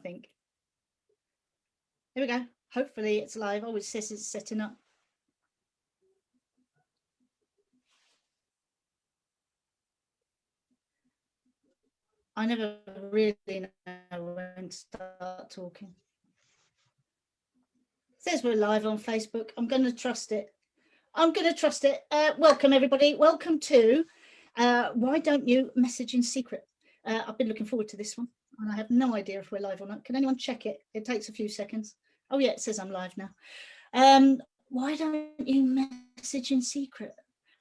think. Here we go. Hopefully it's live. Oh, it says it's setting up. I never really know when to start talking. It says we're live on Facebook. I'm going to trust it. I'm going to trust it. Welcome, everybody. Welcome to Why Don't You Message in Secret? I've been looking forward to this one, and I have no idea if we're live or not. Can anyone check it? It takes a few seconds. Oh, yeah, it says I'm live now. Why don't you message in secret?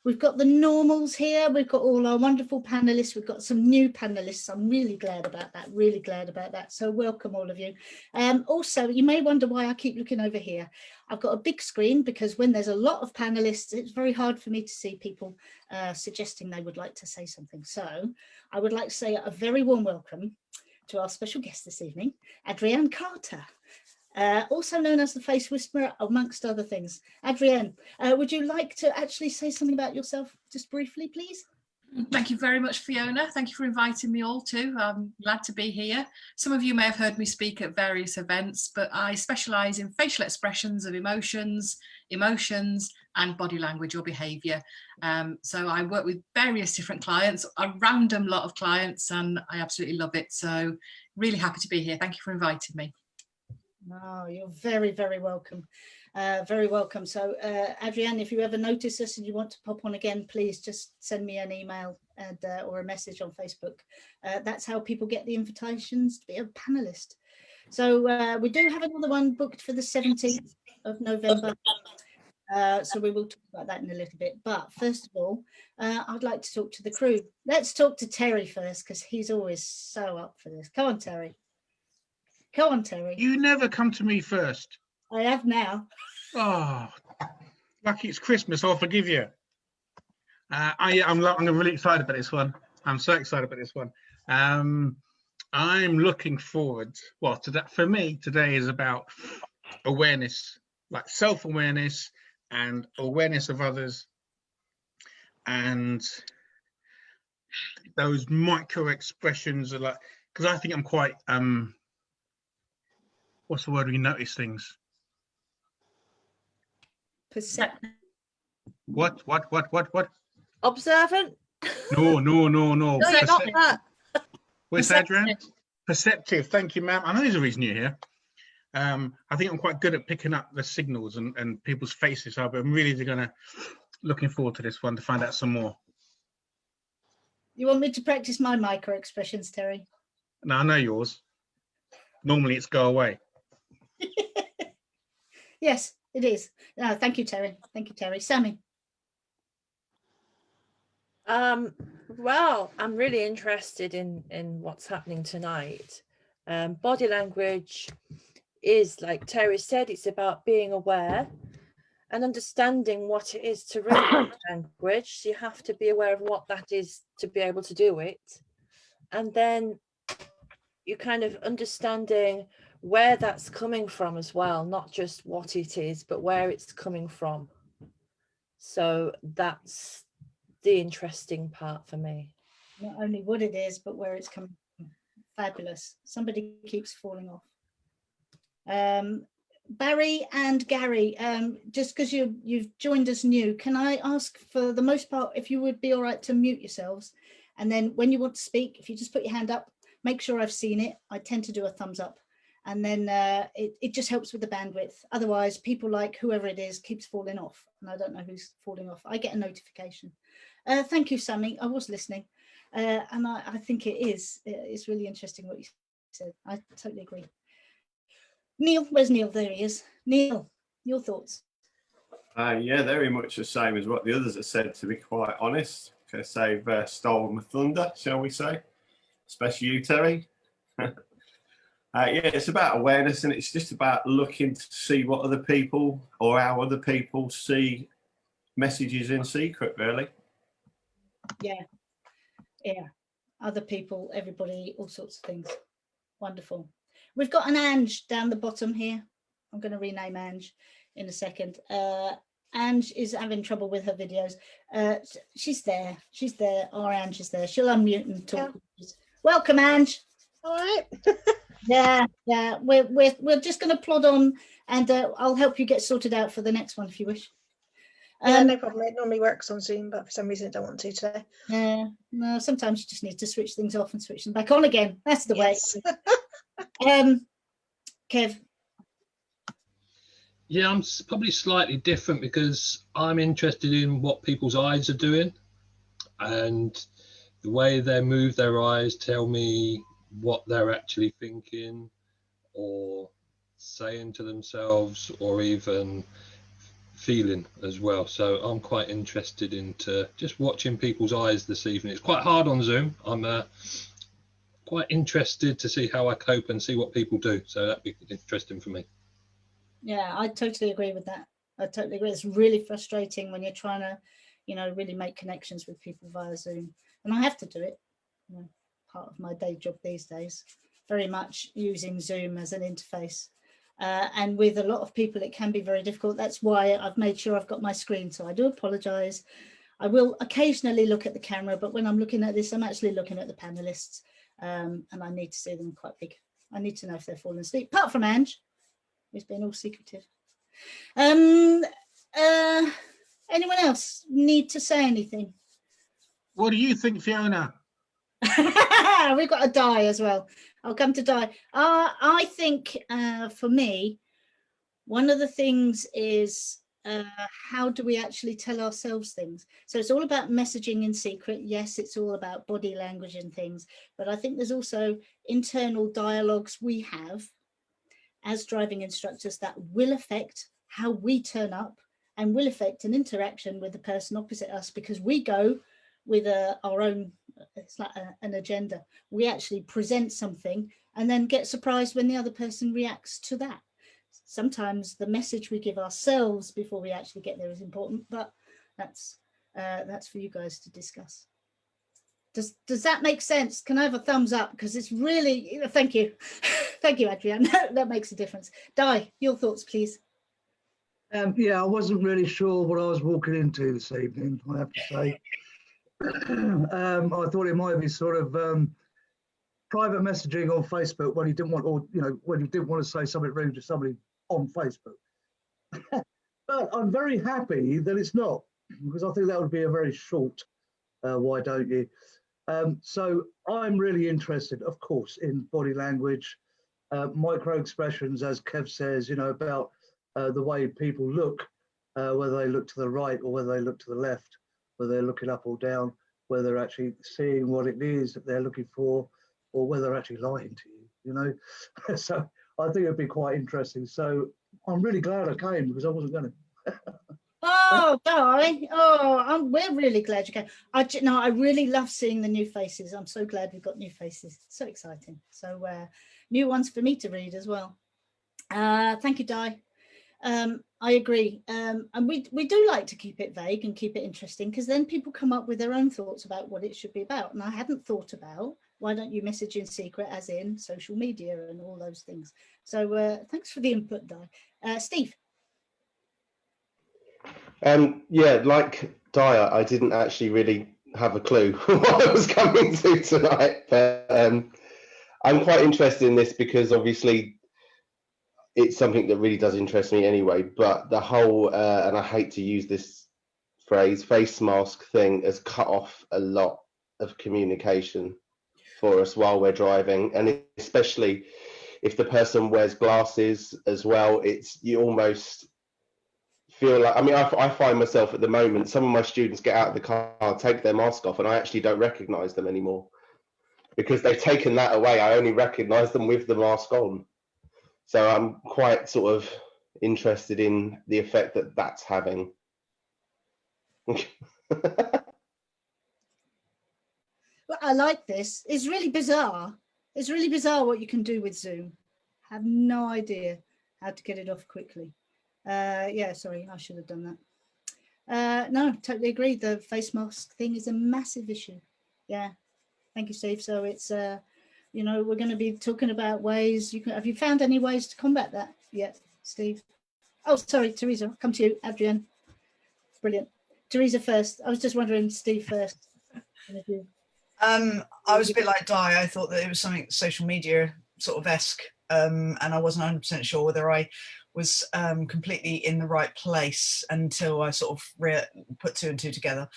We've got the normals here. We've got all our wonderful panelists. We've got some new panelists. I'm really glad about that. Really glad about that. So welcome all of you. Also, you may wonder why I keep looking over here. I've got a big screen because when there's a lot of panelists, it's very hard for me to see people suggesting they would like to say something. So I would like to say a very warm welcome to our special guest this evening, Adrienne Carter. Also known as the Face Whisperer, amongst other things. Adrienne, would you like to actually say something about yourself just briefly, please? Thank you very much, Fiona. Thank you for inviting me all too. I'm glad to be here. Some of you may have heard me speak at various events, but I specialise in facial expressions of emotions and body language or behaviour. So I work with various different clients, a random lot of clients, and I absolutely love it. So really happy to be here. Thank you for inviting me. Oh, you're very, very welcome. Very welcome. So, Adrienne, if you ever notice us and you want to pop on again, please just send me an email and or a message on Facebook. That's how people get the invitations to be a panelist. So we do have another one booked for the 17th of November. So we will talk about that in a little bit. But first of all, I'd like to talk to the crew. Let's talk to Terry first, because he's always so up for this. Come on, Terry. Come on, Terry. You never come to me first. I have now. Oh, lucky it's Christmas. I'll forgive you. I'm really excited about this one. I'm so excited about this one. I'm looking forward. Well, to that for me today is about awareness, like self-awareness and awareness of others, and those micro expressions are like, because I think I'm quite what's the word when you notice things? Perceptive. What? Observant? No. No, not that. What's that, Adrienne? Perceptive. Thank you, ma'am. I know there's a reason you're here. I think I'm quite good at picking up the signals and people's faces. So I'm really looking forward to this one to find out some more. You want me to practice my micro expressions, Terry? No, I know yours. Normally it's go away. Yes, it is. No, thank you, Terry. Thank you, Terry. Sammy. Well, I'm really interested in what's happening tonight. Body language is, like Terry said, it's about being aware and understanding what it is to read language. So you have to be aware of what that is to be able to do it. And then you kind of understanding where that's coming from as well, not just what it is, but where it's coming from. So that's the interesting part for me. Not only what it is, but where it's coming from. Fabulous. Somebody keeps falling off. Barry and Gary, just because you've joined us new, can I ask, for the most part, if you would be all right to mute yourselves, and then when you want to speak, if you just put your hand up, make sure I've seen it. I tend to do a thumbs up, and then it just helps with the bandwidth. Otherwise, people like whoever it is keeps falling off, and I don't know who's falling off. I get a notification. Thank you, Sammy. I was listening, and I think it's really interesting what you said. I totally agree. Neil, where's Neil? There he is. Neil, your thoughts? Yeah, very much the same as what the others have said, to be quite honest, because they've stolen my thunder, shall we say, especially you, Terry. Yeah, it's about awareness, and it's just about looking to see what other people or how other people see messages in secret, really. Yeah, other people, everybody, all sorts of things. Wonderful. We've got an Ange down the bottom here. I'm going to rename Ange in a second. Ange is having trouble with her videos. She's there. Our Ange is there. She'll unmute and talk. Yeah. Welcome, Ange. All right. Yeah, yeah. We're just going to plod on, and I'll help you get sorted out for the next one if you wish. Yeah, no problem. It normally works on Zoom, but for some reason I don't want to today. Yeah, no. Sometimes you just need to switch things off and switch them back on again. That's the Yes. way. Kev. Yeah, I'm probably slightly different because I'm interested in what people's eyes are doing, and the way they move their eyes tell me what they're actually thinking or saying to themselves, or even feeling as well. So I'm quite interested into just watching people's eyes this evening. It's quite hard on Zoom. I'm quite interested to see how I cope and see what people do. So that'd be interesting for me. Yeah, I totally agree with that. I totally agree. It's really frustrating when you're trying to, really make connections with people via Zoom. And I have to do it. Part of my day job these days, very much using Zoom as an interface. And with a lot of people, it can be very difficult. That's why I've made sure I've got my screen. So I do apologise. I will occasionally look at the camera, but when I'm looking at this, I'm actually looking at the panelists, and I need to see them quite big. I need to know if they're falling asleep, apart from Ange, who's been all secretive. Anyone else need to say anything? What do you think, Fiona? We've got a Di as well. I'll come to Di. I think for me, one of the things is how do we actually tell ourselves things? So it's all about messaging in secret. Yes, it's all about body language and things, but I think there's also internal dialogues we have as driving instructors that will affect how we turn up and will affect an interaction with the person opposite us, because we go with our own, it's like an agenda. We actually present something and then get surprised when the other person reacts to that. Sometimes the message we give ourselves before we actually get there is important, but that's for you guys to discuss. Does that make sense? Can I have a thumbs up? Because it's really, thank you. Thank you, Adrienne. That makes a difference. Di, your thoughts, please. Yeah, I wasn't really sure what I was walking into this evening, I have to say. I thought it might be sort of private messaging on Facebook when you didn't want, or when you didn't want to say something rude to somebody on Facebook. But I'm very happy that it's not, because I think that would be a very short why don't you? So I'm really interested, of course, in body language, micro expressions, as Kev says, about the way people look, whether they look to the right or whether they look to the left, whether they're looking up or down, whether they're actually seeing what it is that they're looking for, or whether they're actually lying to you, So I think it'd be quite interesting. So I'm really glad I came, because I wasn't going to. Oh, Di. Oh, we're really glad you came. I really love seeing the new faces. I'm so glad we've got new faces. So exciting. So new ones for me to read as well. Thank you, Di. I agree. And we do like to keep it vague and keep it interesting, because then people come up with their own thoughts about what it should be about. And I hadn't thought about, why don't you message in secret, as in social media and all those things. So thanks for the input, Di. Steve. Yeah, like Dyer, I didn't actually really have a clue what I was coming to tonight, but I'm quite interested in this because obviously it's something that really does interest me anyway, but the whole, and I hate to use this phrase, face mask thing has cut off a lot of communication for us while we're driving, and especially if the person wears glasses as well, you almost feel like, I find myself at the moment, some of my students get out of the car, take their mask off, and I actually don't recognize them anymore because they've taken that away. I only recognize them with the mask on. So I'm quite sort of interested in the effect that that's having. Well, I like this. It's really bizarre. It's really bizarre what you can do with Zoom. I have no idea how to get it off quickly. Yeah, sorry, I should have done that. No, totally agree. The face mask thing is a massive issue. Yeah, thank you, Steve. So it's, we're going to be talking about ways have you found any ways to combat that yet, Steve? Oh, sorry, Teresa, I'll come to you. Adrienne. Brilliant. Teresa first. I was just wondering, Steve first. I was a bit like Di. I thought that it was something social media sort of esque, and I wasn't 100% sure whether I was completely in the right place until I sort of put two and two together.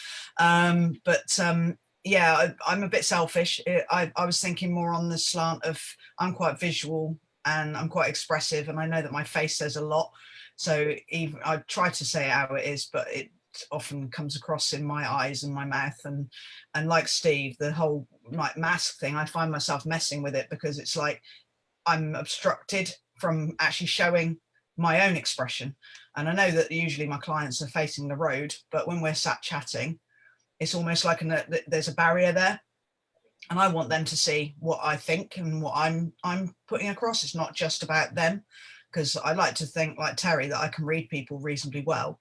Yeah, I'm a bit selfish. I was thinking more on the slant of I'm quite visual and I'm quite expressive, and I know that my face says a lot. So even I try to say how it is, but it often comes across in my eyes and my mouth. And like Steve, the whole like mask thing, I find myself messing with it because it's like I'm obstructed from actually showing my own expression. And I know that usually my clients are facing the road, but when we're sat chatting, it's almost like there's a barrier there, and I want them to see what I think and what I'm putting across. It's not just about them, because I like to think like Terry that I can read people reasonably well,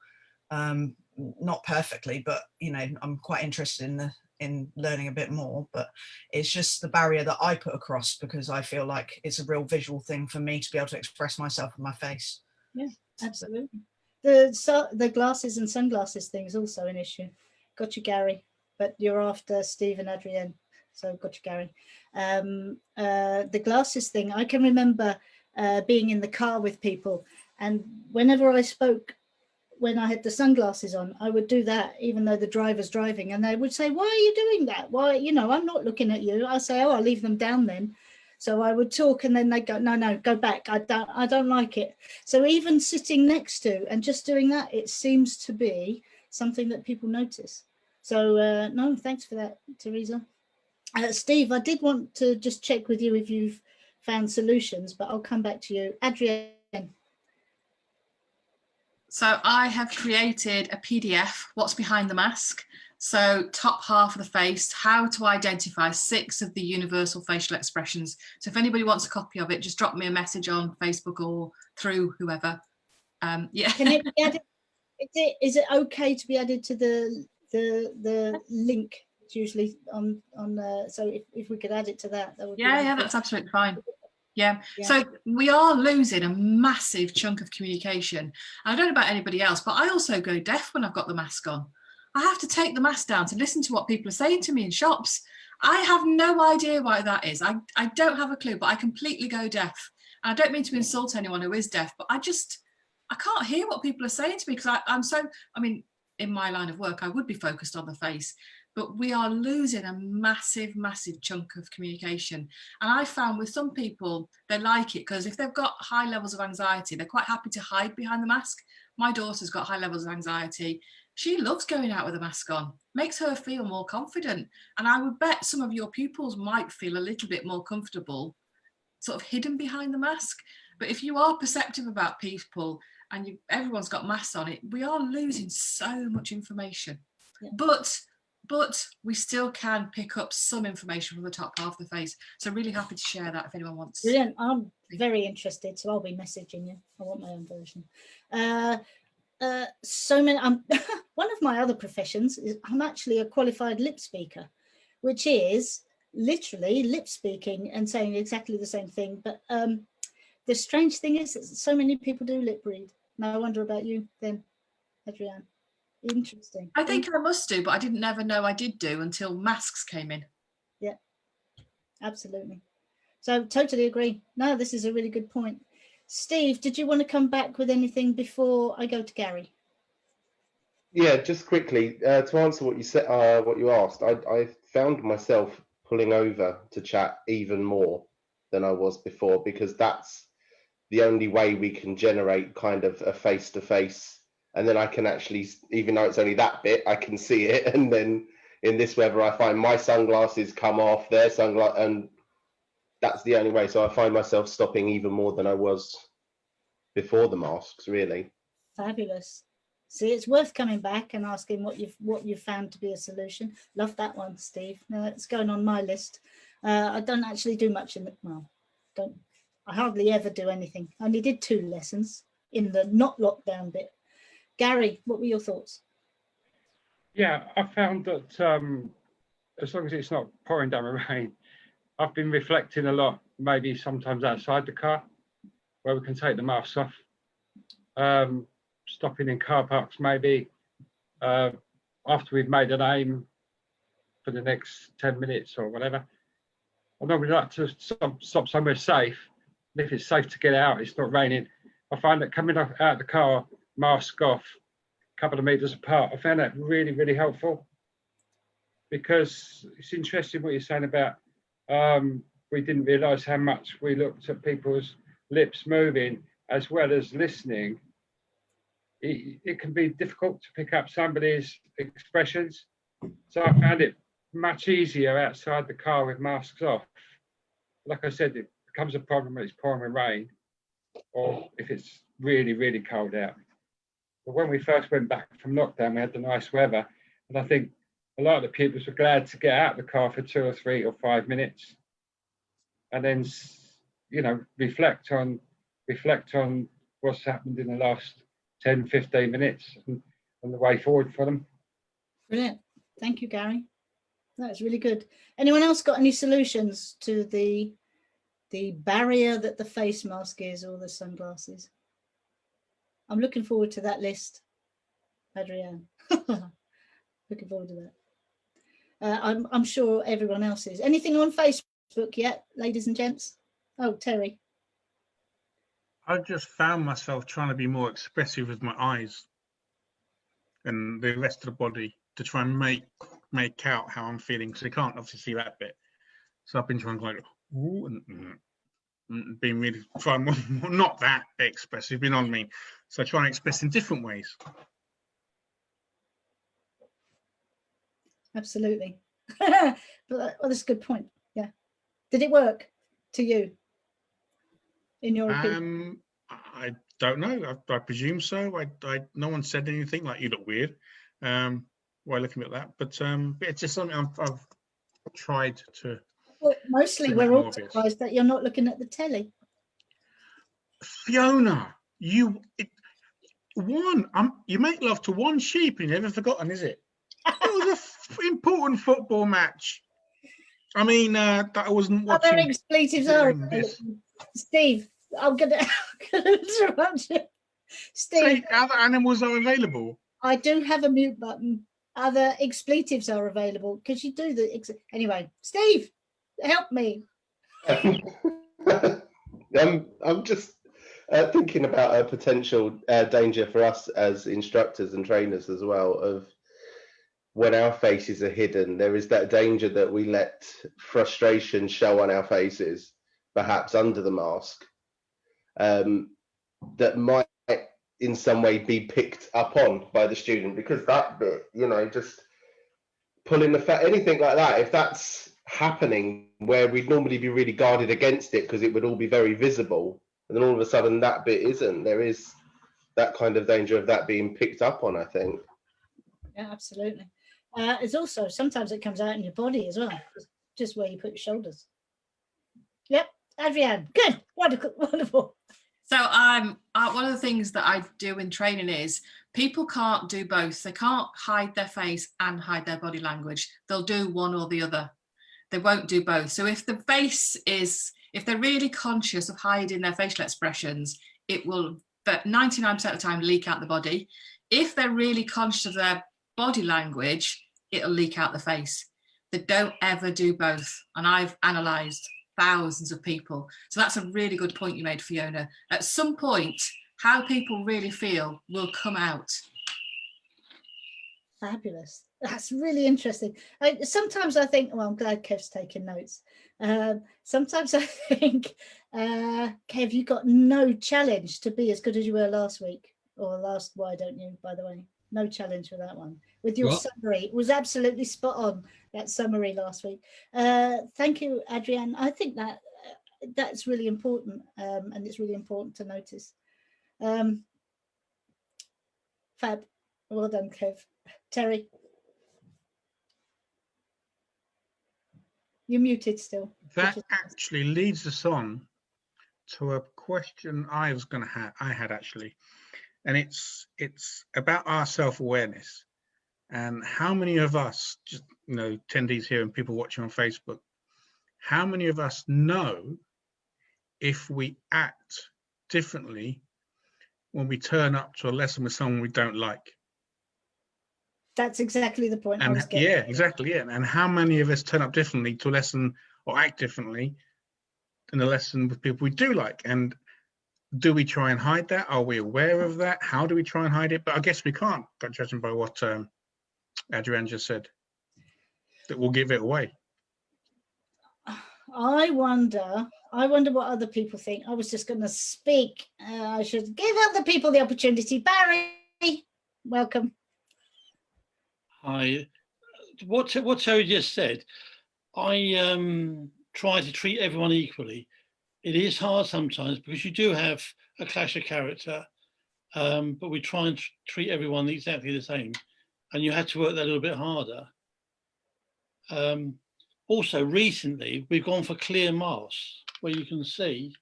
not perfectly, but you know, I'm quite interested in learning a bit more. But it's just the barrier that I put across, because I feel like it's a real visual thing for me to be able to express myself with my face. Yeah, absolutely. The glasses and sunglasses thing is also an issue. Got you, Gary, but you're after Steve and Adrienne, so got you, Gary. The glasses thing, I can remember being in the car with people, and whenever I spoke, when I had the sunglasses on, I would do that, even though the driver's driving, and they would say, "Why are you doing that? Why, you know, I'm not looking at you." I say, "Oh, I'll leave them down then." So I would talk, and then they'd go, "No, go back. I don't like it." So even sitting next to and just doing that, it seems to be something that people notice. So no, thanks for that, Teresa. Steve, I did want to just check with you if you've found solutions, but I'll come back to you. Adrienne. So I have created a PDF, what's behind the mask. So top half of the face, how to identify 6 of the universal facial expressions. So if anybody wants a copy of it, just drop me a message on Facebook or through whoever. Yeah. Can it be added? Is it okay to be added to the link? It's usually on so if we could add it to that would be yeah, wonderful. that's absolutely fine. Yeah. So we are losing a massive chunk of communication. I don't know about anybody else, but I also go deaf when I've got the mask on. I have to take the mask down to listen to what people are saying to me in shops. I have no idea why that is. I don't have a clue, but I completely go deaf. And I don't mean to insult anyone who is deaf, but I can't hear what people are saying to me, because I mean, in my line of work, I would be focused on the face, but we are losing a massive, massive chunk of communication. And I found with some people, they like it because if they've got high levels of anxiety, they're quite happy to hide behind the mask. My daughter's got high levels of anxiety. She loves going out with a mask on, makes her feel more confident. And I would bet some of your pupils might feel a little bit more comfortable sort of hidden behind the mask. But if you are perceptive about people and everyone's got masks on, we are losing so much information. Yeah. But we still can pick up some information from the top half of the face. So really happy to share that if anyone wants. Brilliant. I'm very interested, so I'll be messaging you. I want my own version. So many. One of my other professions is I'm actually a qualified lip speaker, which is literally lip speaking and saying exactly the same thing. But the strange thing is that so many people do lip read. Now I wonder about you then, Adrienne. Interesting. I think I must do, but I didn't never know I did do until masks came in. Yeah, absolutely. So totally agree. No, this is a really good point. Steve, did you want to come back with anything before I go to Gary? Yeah, just quickly to answer what you said, what you asked. I found myself pulling over to chat even more than I was before, because that's the only way we can generate kind of a face-to-face. And then I can actually, even though it's only that bit, I can see it. And then in this weather, I find my sunglasses come off, their sunglasses, and that's the only way. So I find myself stopping even more than I was before the masks, really. Fabulous. See, it's worth coming back and asking what you've found to be a solution. Love that one, Steve. It's going on my list. I don't actually do much in the, I hardly ever do anything. I only did 2 lessons in the not lockdown bit. Gary, what were your thoughts? Yeah, I found that as long as it's not pouring down the rain, I've been reflecting a lot, maybe sometimes outside the car, where we can take the masks off. Stopping in car parks maybe, after we've made an aim for the next 10 minutes or whatever. I normally like to stop somewhere safe. And if it's safe to get out, it's not raining. I find that coming out of the car, mask off, a couple of meters apart, I found that really, really helpful. Because it's interesting what you're saying about we didn't realise how much we looked at people's lips moving as well as listening. It can be difficult to pick up somebody's expressions. So I found it much easier outside the car with masks off. Like I said, it becomes a problem when it's pouring with rain or if it's really, really cold out. But when we first went back from lockdown, we had the nice weather. And I think a lot of the pupils were glad to get out of the car for 2 or 3 or 5 minutes and then, you know, reflect on what's happened in the last 10, 15 minutes and the way forward for them. Brilliant. Thank you, Gary. That's really good. Anyone else got any solutions to the barrier that the face mask is or the sunglasses? I'm looking forward to that list, Adrienne. Looking forward to that. I'm sure everyone else is. Anything on Facebook yet, ladies and gents? Oh, Terry. I've just found myself trying to be more expressive with my eyes and the rest of the body to try and make out how I'm feeling, because I can't obviously see that bit. So I've been trying to like, ooh, and being really trying not that expressive, you know what I mean? So I try and express in different ways. Absolutely. Well, that's a good point. Yeah. Did it work to you? In your opinion? I don't know. I presume so. No one said anything like you look weird while looking at that, but it's just something I've tried to. Well, mostly we're all surprised that you're not looking at the telly. Fiona, you make love to one sheep and you've never forgotten, is it? It was an important football match. I mean, that I wasn't watching. Other expletives are Steve. I'm gonna interrupt you. Steve, other animals are available. I do have a mute button. Other expletives are available. Could you do the anyway? Steve, help me. I'm just thinking about a potential danger for us as instructors and trainers as well, of when our faces are hidden, there is that danger that we let frustration show on our faces, perhaps under the mask, that might in some way be picked up on by the student, because that bit, you know, just pulling the fat, anything like that, if that's happening where we'd normally be really guarded against it because it would all be very visible, and then all of a sudden that bit isn't, there is that kind of danger of that being picked up on, I think. Yeah, absolutely. It's also sometimes it comes out in your body as well, just where you put your shoulders. Yep, Adrienne, good, wonderful. So one of the things that I do in training is people can't do both. They can't hide their face and hide their body language. They'll do one or the other. They won't do both. So if the face is, if they're really conscious of hiding their facial expressions, it will, but 99% of the time, leak out the body. If they're really conscious of their body language, it'll leak out the face. They don't ever do both. And I've analysed thousands of people. So that's a really good point you made, Fiona. At some point, how people really feel will come out. Fabulous. That's really interesting. Sometimes I think, well, I'm glad Kev's taking notes. Sometimes I think, Kev, you got no challenge to be as good as you were last week, or last, why don't you, by the way? No challenge for that one. With your summary, it was absolutely spot on, that summary last week. Thank you, Adrienne. I think that that's really important, and it's really important to notice. Fab. Well done, Kev. Terry. You're muted still. That actually leads us on to a question I had actually, and it's about our self-awareness and how many of us, just attendees here and people watching on Facebook, how many of us know if we act differently when we turn up to a lesson with someone we don't like? That's exactly the point. And yeah, exactly. Yeah. And how many of us turn up differently to a lesson or act differently in the lesson with people we do like. And do we try and hide that? Are we aware of that? How do we try and hide it? But I guess we can't, but judging by what Adrienne just said, that will give it away. I wonder what other people think. I was just going to speak. I should give other people the opportunity. Barry, welcome. Hi. What Terry just said, I try to treat everyone equally. It is hard sometimes because you do have a clash of character, but we try and treat everyone exactly the same, and you have to work that a little bit harder. Also, recently, we've gone for clear masks where you can see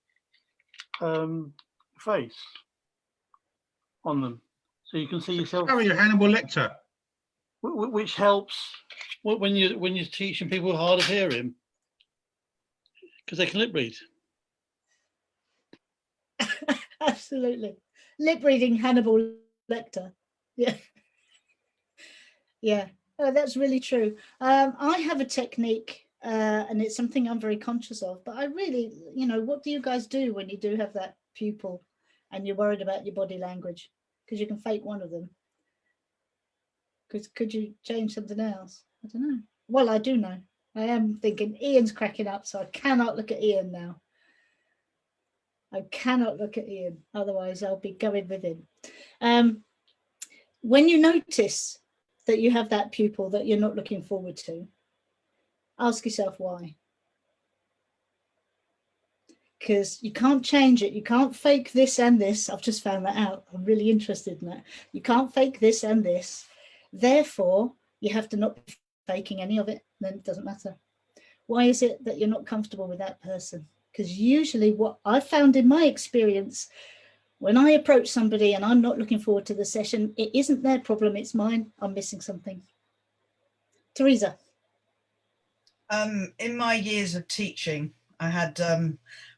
face on them. So you can see yourself. Oh, you're Hannibal Lecter. Which helps when you're teaching people hard of hearing, because they can lip read. Absolutely. Lip reading Hannibal Lecter. Yeah. Yeah. Oh, that's really true. I have a technique, and it's something I'm very conscious of, but I really, what do you guys do when you do have that pupil and you're worried about your body language? Because you can fake one of them. Could you change something else? I don't know. Well, I do know. I am thinking Ian's cracking up, so I cannot look at Ian now. I cannot look at Ian, otherwise I'll be going with him. When you notice that you have that pupil that you're not looking forward to, ask yourself why. Because you can't change it. You can't fake this and this. I've just found that out. I'm really interested in that. You can't fake this and this. Therefore, you have to not be faking any of it. Then it doesn't matter. Why is it that you're not comfortable with that person? Because usually what I found in my experience, when I approach somebody and I'm not looking forward to the session, it isn't their problem, it's mine. I'm missing something. Teresa. In my years of teaching, I had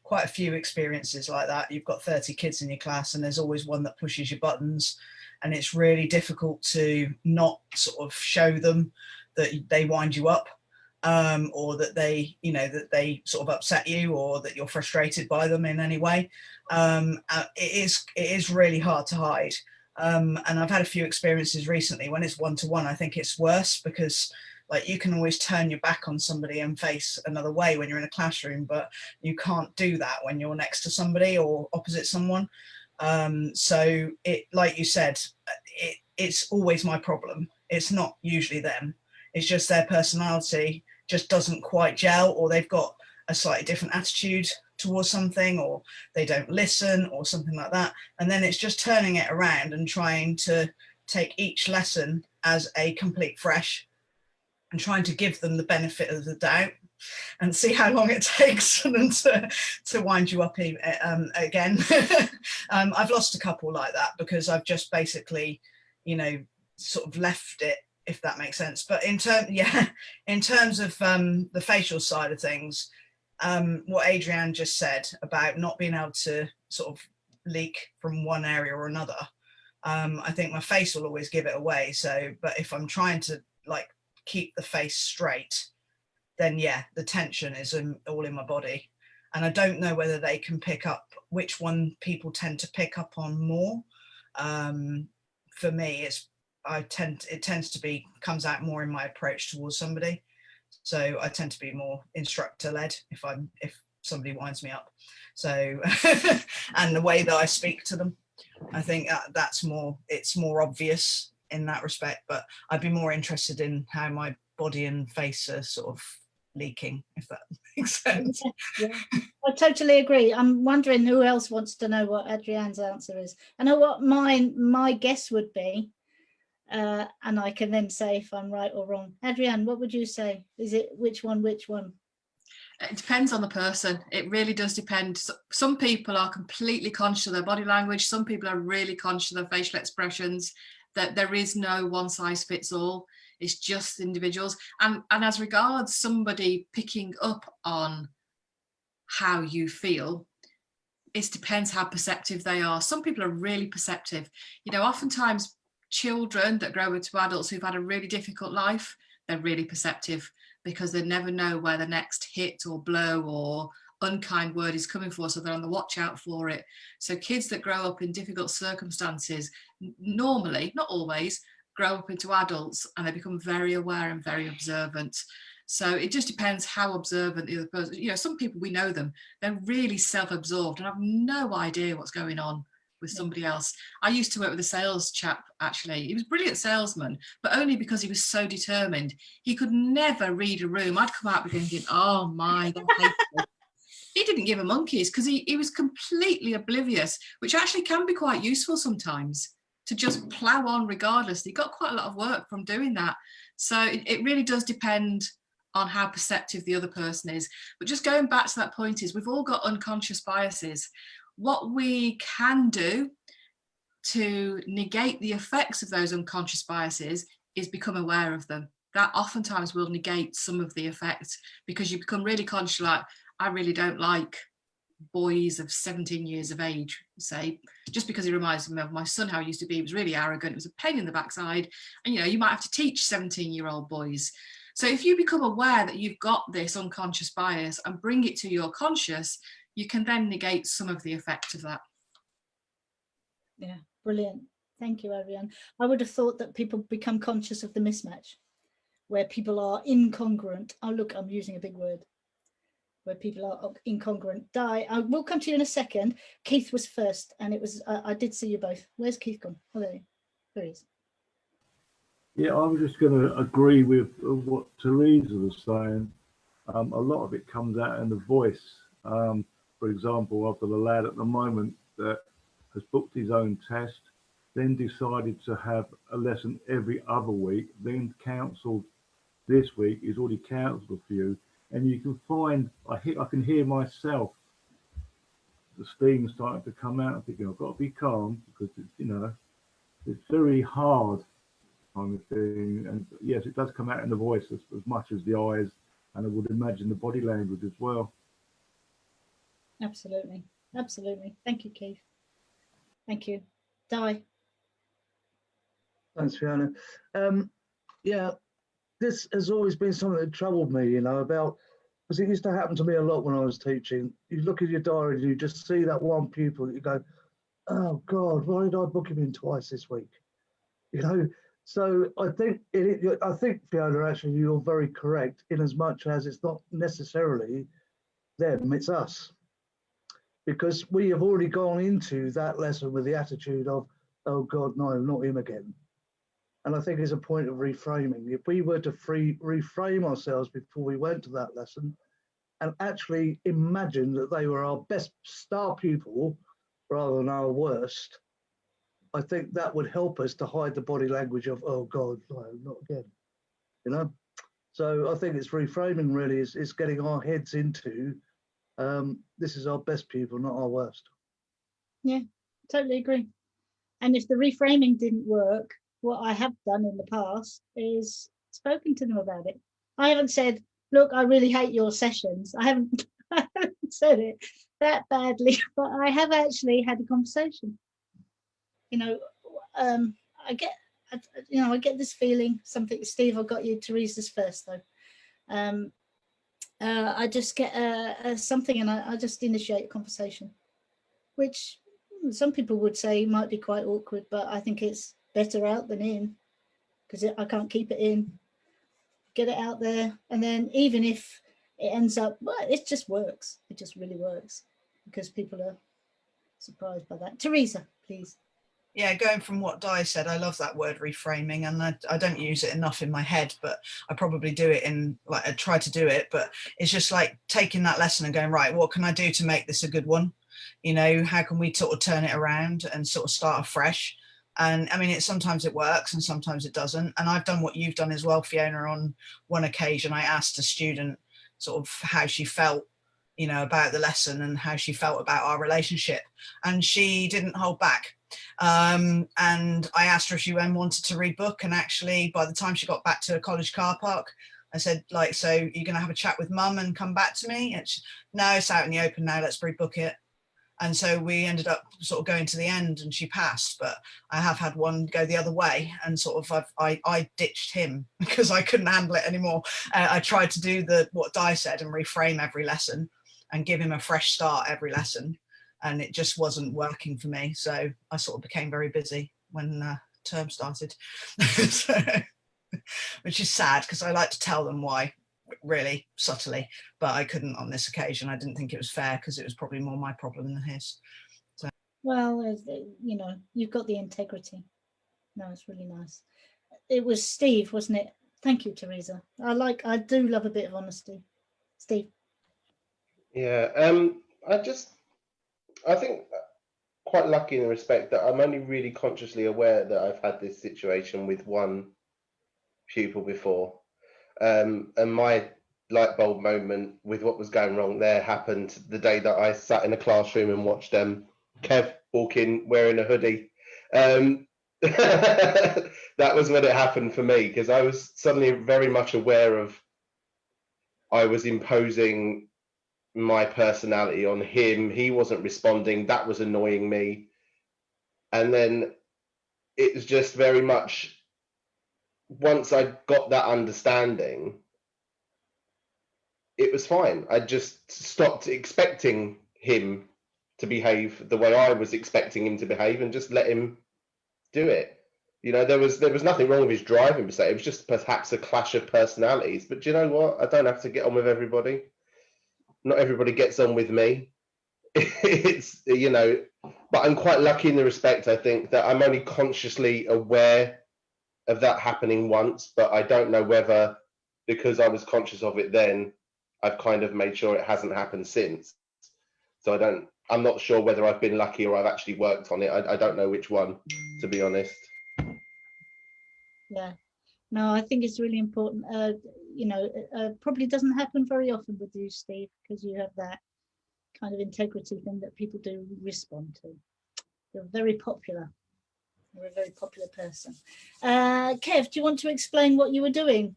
quite a few experiences like that. You've got 30 kids in your class and there's always one that pushes your buttons, and it's really difficult to not sort of show them that they wind you up, or that they sort of upset you, or that you're frustrated by them in any way. It is really hard to hide. And I've had a few experiences recently when it's one-to-one. I think it's worse because like you can always turn your back on somebody and face another way when you're in a classroom, but you can't do that when you're next to somebody or opposite someone. So it, like you said, it's always my problem. It's not usually them. It's just their personality just doesn't quite gel, or they've got a slightly different attitude towards something, or they don't listen or something like that. And then it's just turning it around and trying to take each lesson as a complete fresh and trying to give them the benefit of the doubt and see how long it takes for them to wind you up again. I've lost a couple like that because I've just basically, sort of left it, if that makes sense. But in terms of the facial side of things, what Adrienne just said about not being able to sort of leak from one area or another, I think my face will always give it away. So, but if I'm trying to like keep the face straight, then yeah, the tension is all in my body. And I don't know whether they can pick up which one people tend to pick up on more. For me, it tends to be, comes out more in my approach towards somebody. So I tend to be more instructor led if somebody winds me up. So, and the way that I speak to them, I think it's more obvious in that respect, but I'd be more interested in how my body and face are sort of leaking, if that makes sense. Yeah. I totally agree. I'm wondering who else wants to know what Adrienne's answer is. I know what my guess would be, and I can then say if I'm right or wrong. Adrienne, what would you say? Is it which one? It depends on the person. It really does depend. Some people are completely conscious of their body language. Some people are really conscious of their facial expressions. That there is no one size fits all. It's just individuals. And as regards somebody picking up on how you feel, it depends how perceptive they are. Some people are really perceptive. Oftentimes children that grow into adults who've had a really difficult life, they're really perceptive. because they never know where the next hit or blow or unkind word is coming for, so they're on the watch out for it. So kids that grow up in difficult circumstances normally, not always, grow up into adults, and they become very aware and very observant. So it just depends how observant the other person, you know, some people, we know them, they're really self-absorbed and have no idea what's going on with somebody else. I used to work with a sales chap, actually. He was a brilliant salesman, but only because he was so determined. He could never read a room. I'd come out thinking, oh my God. He didn't give a monkeys, because he was completely oblivious, which actually can be quite useful sometimes, to just plow on regardless. He got quite a lot of work from doing that. So it really does depend on how perceptive the other person is. But just going back to that point is, we've all got unconscious biases. What we can do to negate the effects of those unconscious biases is become aware of them. That oftentimes will negate some of the effects, because you become really conscious, like, I really don't like boys of 17 years of age, say, just because he reminds me of my son, how he used to be. He was really arrogant. It was a pain in the backside. And, you know, you might have to teach 17-year-old boys. So if you become aware that you've got this unconscious bias and bring it to your conscious, you can then negate some of the effect of that. Yeah, brilliant. Thank you, Ariane. I would have thought that people become conscious of the mismatch, where people are incongruent. Oh, look, I'm using a big word. Where people are incongruent. Di, I will come to you in a second. Keith was first, and it was, I did see you both. Where's Keith gone? Oh, there he is. Yeah, I was just going to agree with what Teresa was saying. A lot of it comes out in the voice. For example, I've got a lad at the moment that has booked his own test, then decided to have a lesson every other week, then cancelled this week. He's already cancelled a few. And you can find, I can hear myself, the steam starting to come out. I'm thinking, I've got to be calm, because it's, you know, it's very hard kind of thing. And yes, it does come out in the voice as much as the eyes, and I would imagine the body language as well. Absolutely. Absolutely. Thank you, Keith. Thank you. Di. Thanks, Fiona. Yeah, this has always been something that troubled me, you know, about, because it used to happen to me a lot when I was teaching. You look at your diary and you just see that one pupil that you go, oh God, why did I book him in twice this week? You know, so I think Fiona, actually, you're very correct, in as much as it's not necessarily them, it's us. Because we have already gone into that lesson with the attitude of, oh God, no, not him again. And I think it's a point of reframing. If we were to reframe ourselves before we went to that lesson and actually imagine that they were our best star pupil rather than our worst, I think that would help us to hide the body language of, oh God, no, not again, you know? So I think it's reframing really, is getting our heads into, this is our best pupil, not our worst. Yeah, totally agree. And if the reframing didn't work, what I have done in the past is spoken to them about it. I haven't said, look, I really hate your sessions. I haven't said it that badly, but I have actually had a conversation. You know, I get this feeling, something, Steve, I got you, Teresa's first though. I just get something, and I just initiate a conversation, which some people would say might be quite awkward, but I think it's better out than in, because I can't keep it in. Get it out there, and then even if it ends up, well, it just works. It just really works, because people are surprised by that. Teresa, please. Yeah, going from what Di said, I love that word reframing, and I don't use it enough in my head, but I probably do it in, like, I try to do it, but it's just like taking that lesson and going, right, what can I do to make this a good one? You know, how can we sort of turn it around and sort of start afresh? And I mean, sometimes it works and sometimes it doesn't. And I've done what you've done as well, Fiona. On one occasion, I asked a student sort of how she felt, you know, about the lesson and how she felt about our relationship. And she didn't hold back. And I asked her if she wanted to rebook. And actually, by the time she got back to a college car park, I said, like, so you're going to have a chat with mum and come back to me? And she, no, it's out in the open now. Let's rebook it. And so we ended up sort of going to the end and she passed, but I have had one go the other way and sort of I ditched him because I couldn't handle it anymore. I tried to do what Di said and reframe every lesson and give him a fresh start every lesson, and it just wasn't working for me. So I sort of became very busy when term started, so, which is sad because I like to tell them why, really subtly, but I couldn't on this occasion. I didn't think it was fair because it was probably more my problem than his. So. Well, you know, you've got the integrity. No, it's really nice. It was Steve, wasn't it? Thank you, Teresa. I do love a bit of honesty. Steve. Yeah, I think quite lucky in the respect that I'm only really consciously aware that I've had this situation with one pupil before. And my light bulb moment with what was going wrong there happened the day that I sat in a classroom and watched Kev walk in wearing a hoodie. That was when it happened for me, because I was suddenly very much aware of I was imposing my personality on him. He wasn't responding. That was annoying me. And then it was just very much, once I got that understanding, it was fine. I just stopped expecting him to behave the way I was expecting him to behave and just let him do it. You know, there was nothing wrong with his driving per se. It was just perhaps a clash of personalities. But do you know what? I don't have to get on with everybody. Not everybody gets on with me. It's, you know, but I'm quite lucky in the respect, I think, that I'm only consciously aware of that happening once, but I don't know whether, because I was conscious of it then, I've kind of made sure it hasn't happened since. So I'm not sure whether I've been lucky or I've actually worked on it. I don't know which one, to be honest. Yeah, no, I think it's really important. You know, probably doesn't happen very often with you, Steve, because you have that kind of integrity thing that people do respond to. You're very popular. You're a very popular person. Kev, do you want to explain what you were doing,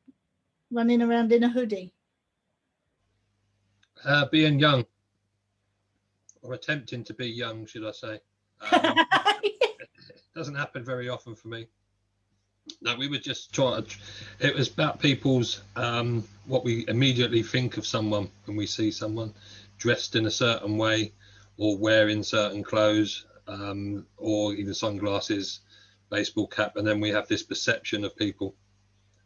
running around in a hoodie? Being young, or attempting to be young, should I say. It doesn't happen very often for me. No, we were just trying to, it was about people's, what we immediately think of someone when we see someone dressed in a certain way or wearing certain clothes, or even sunglasses, baseball cap, and then we have this perception of people.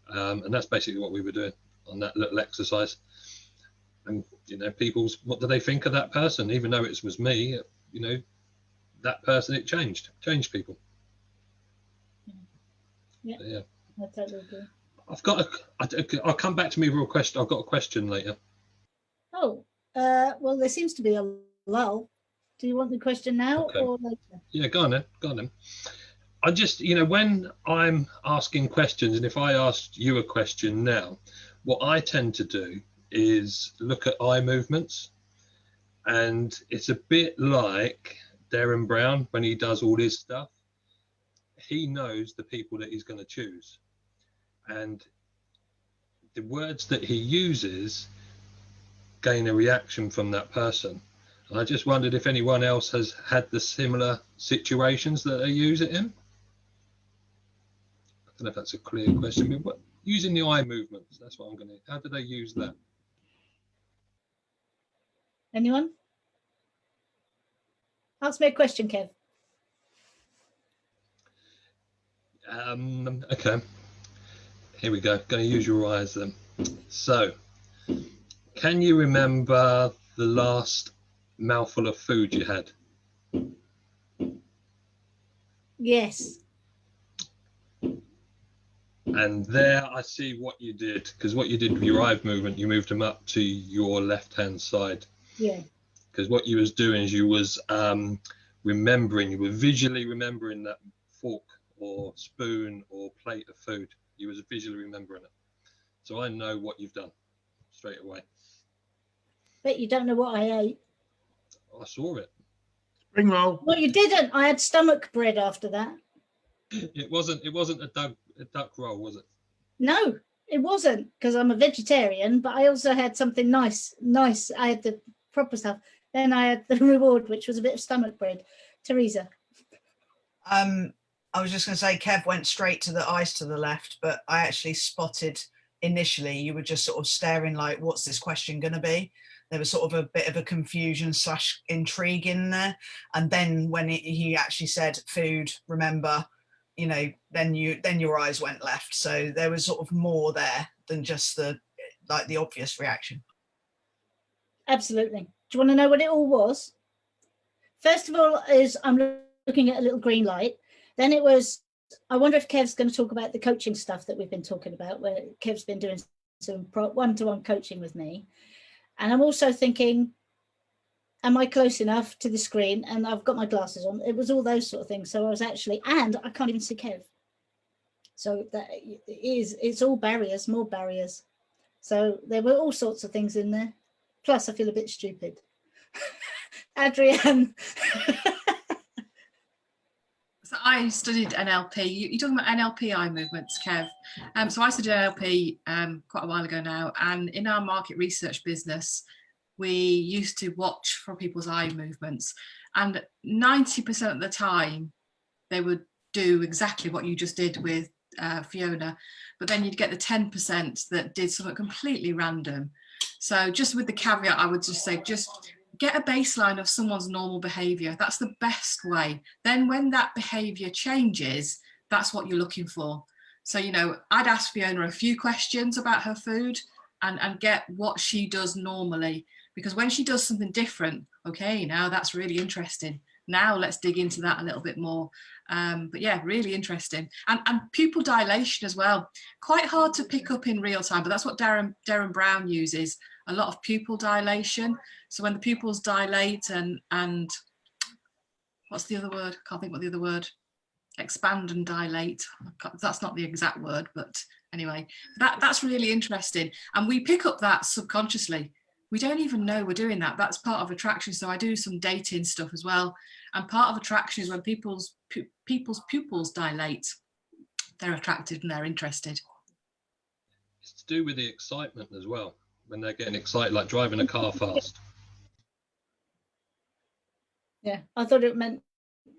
And that's basically what we were doing on that little exercise. And, you know, what do they think of that person? Even though it was me, you know, that person, it changed people. Yeah, so, yeah. I totally agree. I'll come back to me with a question. I've got a question later. Oh, well, there seems to be a lull. Do you want the question now or later? Yeah, go on then. I just, you know, when I'm asking questions, and if I asked you a question now, what I tend to do is look at eye movements, and it's a bit like Darren Brown when he does all his stuff. He knows the people that he's going to choose, and the words that he uses gain a reaction from that person. And I just wondered if anyone else has had the similar situations that they use it in. I don't know if that's a clear question, but using the eye movements, that's what I'm going to, how do they use that? Anyone? Ask me a question, Kev. Okay, here we go. Going to use your eyes then. So, can you remember the last mouthful of food you had? Yes. And there I see what you did, because what you did with your eye movement, you moved them up to your left-hand side. Yeah. Because what you was doing is you was remembering, you were visually remembering that fork or spoon or plate of food. You was visually remembering it. So I know what you've done straight away. Bet you don't know what I ate. I saw it. Spring roll. Well, you didn't. I had stomach bread after that. It wasn't a duck roll, was it? No, it wasn't, because I'm a vegetarian, but I also had something nice. I had the proper stuff. Then I had the reward, which was a bit of stomach bread. Teresa. I was just going to say Kev went straight to the eyes to the left, but I actually spotted initially you were just sort of staring like, what's this question going to be? There was sort of a bit of a confusion / intrigue in there. And then when he actually said food, remember, you know, then your eyes went left. So there was sort of more there than just the obvious reaction. Absolutely. Do you want to know what it all was? First of all, is I'm looking at a little green light. Then it was, I wonder if Kev's going to talk about the coaching stuff that we've been talking about, where Kev's been doing some one-to-one coaching with me. And I'm also thinking, am I close enough to the screen? And I've got my glasses on. It was all those sort of things. So I was actually, and I can't even see Kev. So that it's all barriers, more barriers. So there were all sorts of things in there. Plus I feel a bit stupid. Adrienne. So I studied NLP. You're talking about NLP eye movements, Kev. So I studied NLP quite a while ago now, and in our market research business, we used to watch for people's eye movements, and 90% of the time they would do exactly what you just did with Fiona, but then you'd get the 10% that did something completely random. So just with the caveat, I would just say, just get a baseline of someone's normal behavior. That's the best way. Then when that behavior changes, that's what you're looking for. So, you know, I'd ask Fiona a few questions about her food and get what she does normally, because when she does something different, okay, now that's really interesting. Now let's dig into that a little bit more. But yeah, really interesting. And pupil dilation as well. Quite hard to pick up in real time, but that's what Darren Brown uses, a lot of pupil dilation. So when the pupils dilate and what's the other word? Can't think what the other word. Expand and dilate. That's not the exact word, but anyway, that's really interesting. And we pick up that subconsciously. We don't even know we're doing that. That's part of attraction. So I do some dating stuff as well. And part of attraction is when people's pupils dilate, they're attracted and they're interested. It's to do with the excitement as well. When they're getting excited, like driving a car fast. Yeah, I thought it meant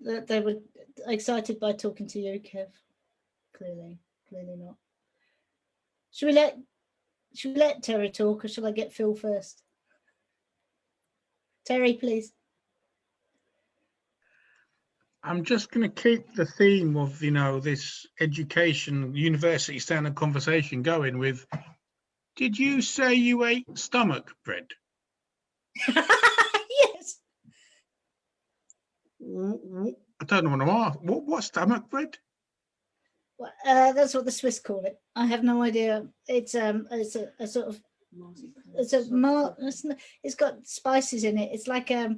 that they were excited by talking to you, Kev. Clearly not. Should we let Terry talk, or shall I get Phil first? Terry, please. I'm just going to keep the theme of, you know, this education, university standard conversation going with, did you say you ate stomach bread? Yes. I don't know what to ask. What stomach bread? Well, that's what the Swiss call it. I have no idea. It's a sort of, it's got spices in it. It's like a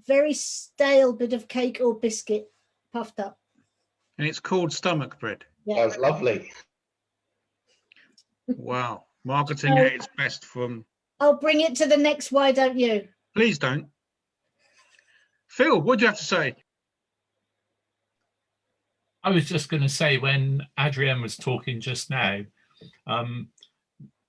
very stale bit of cake or biscuit puffed up. And it's called stomach bread. Yeah. That's lovely. Wow. Marketing at its best from... I'll bring it to the next Why Don't You? Please don't. Phil, what do you have to say? I was just going to say, when Adrienne was talking just now,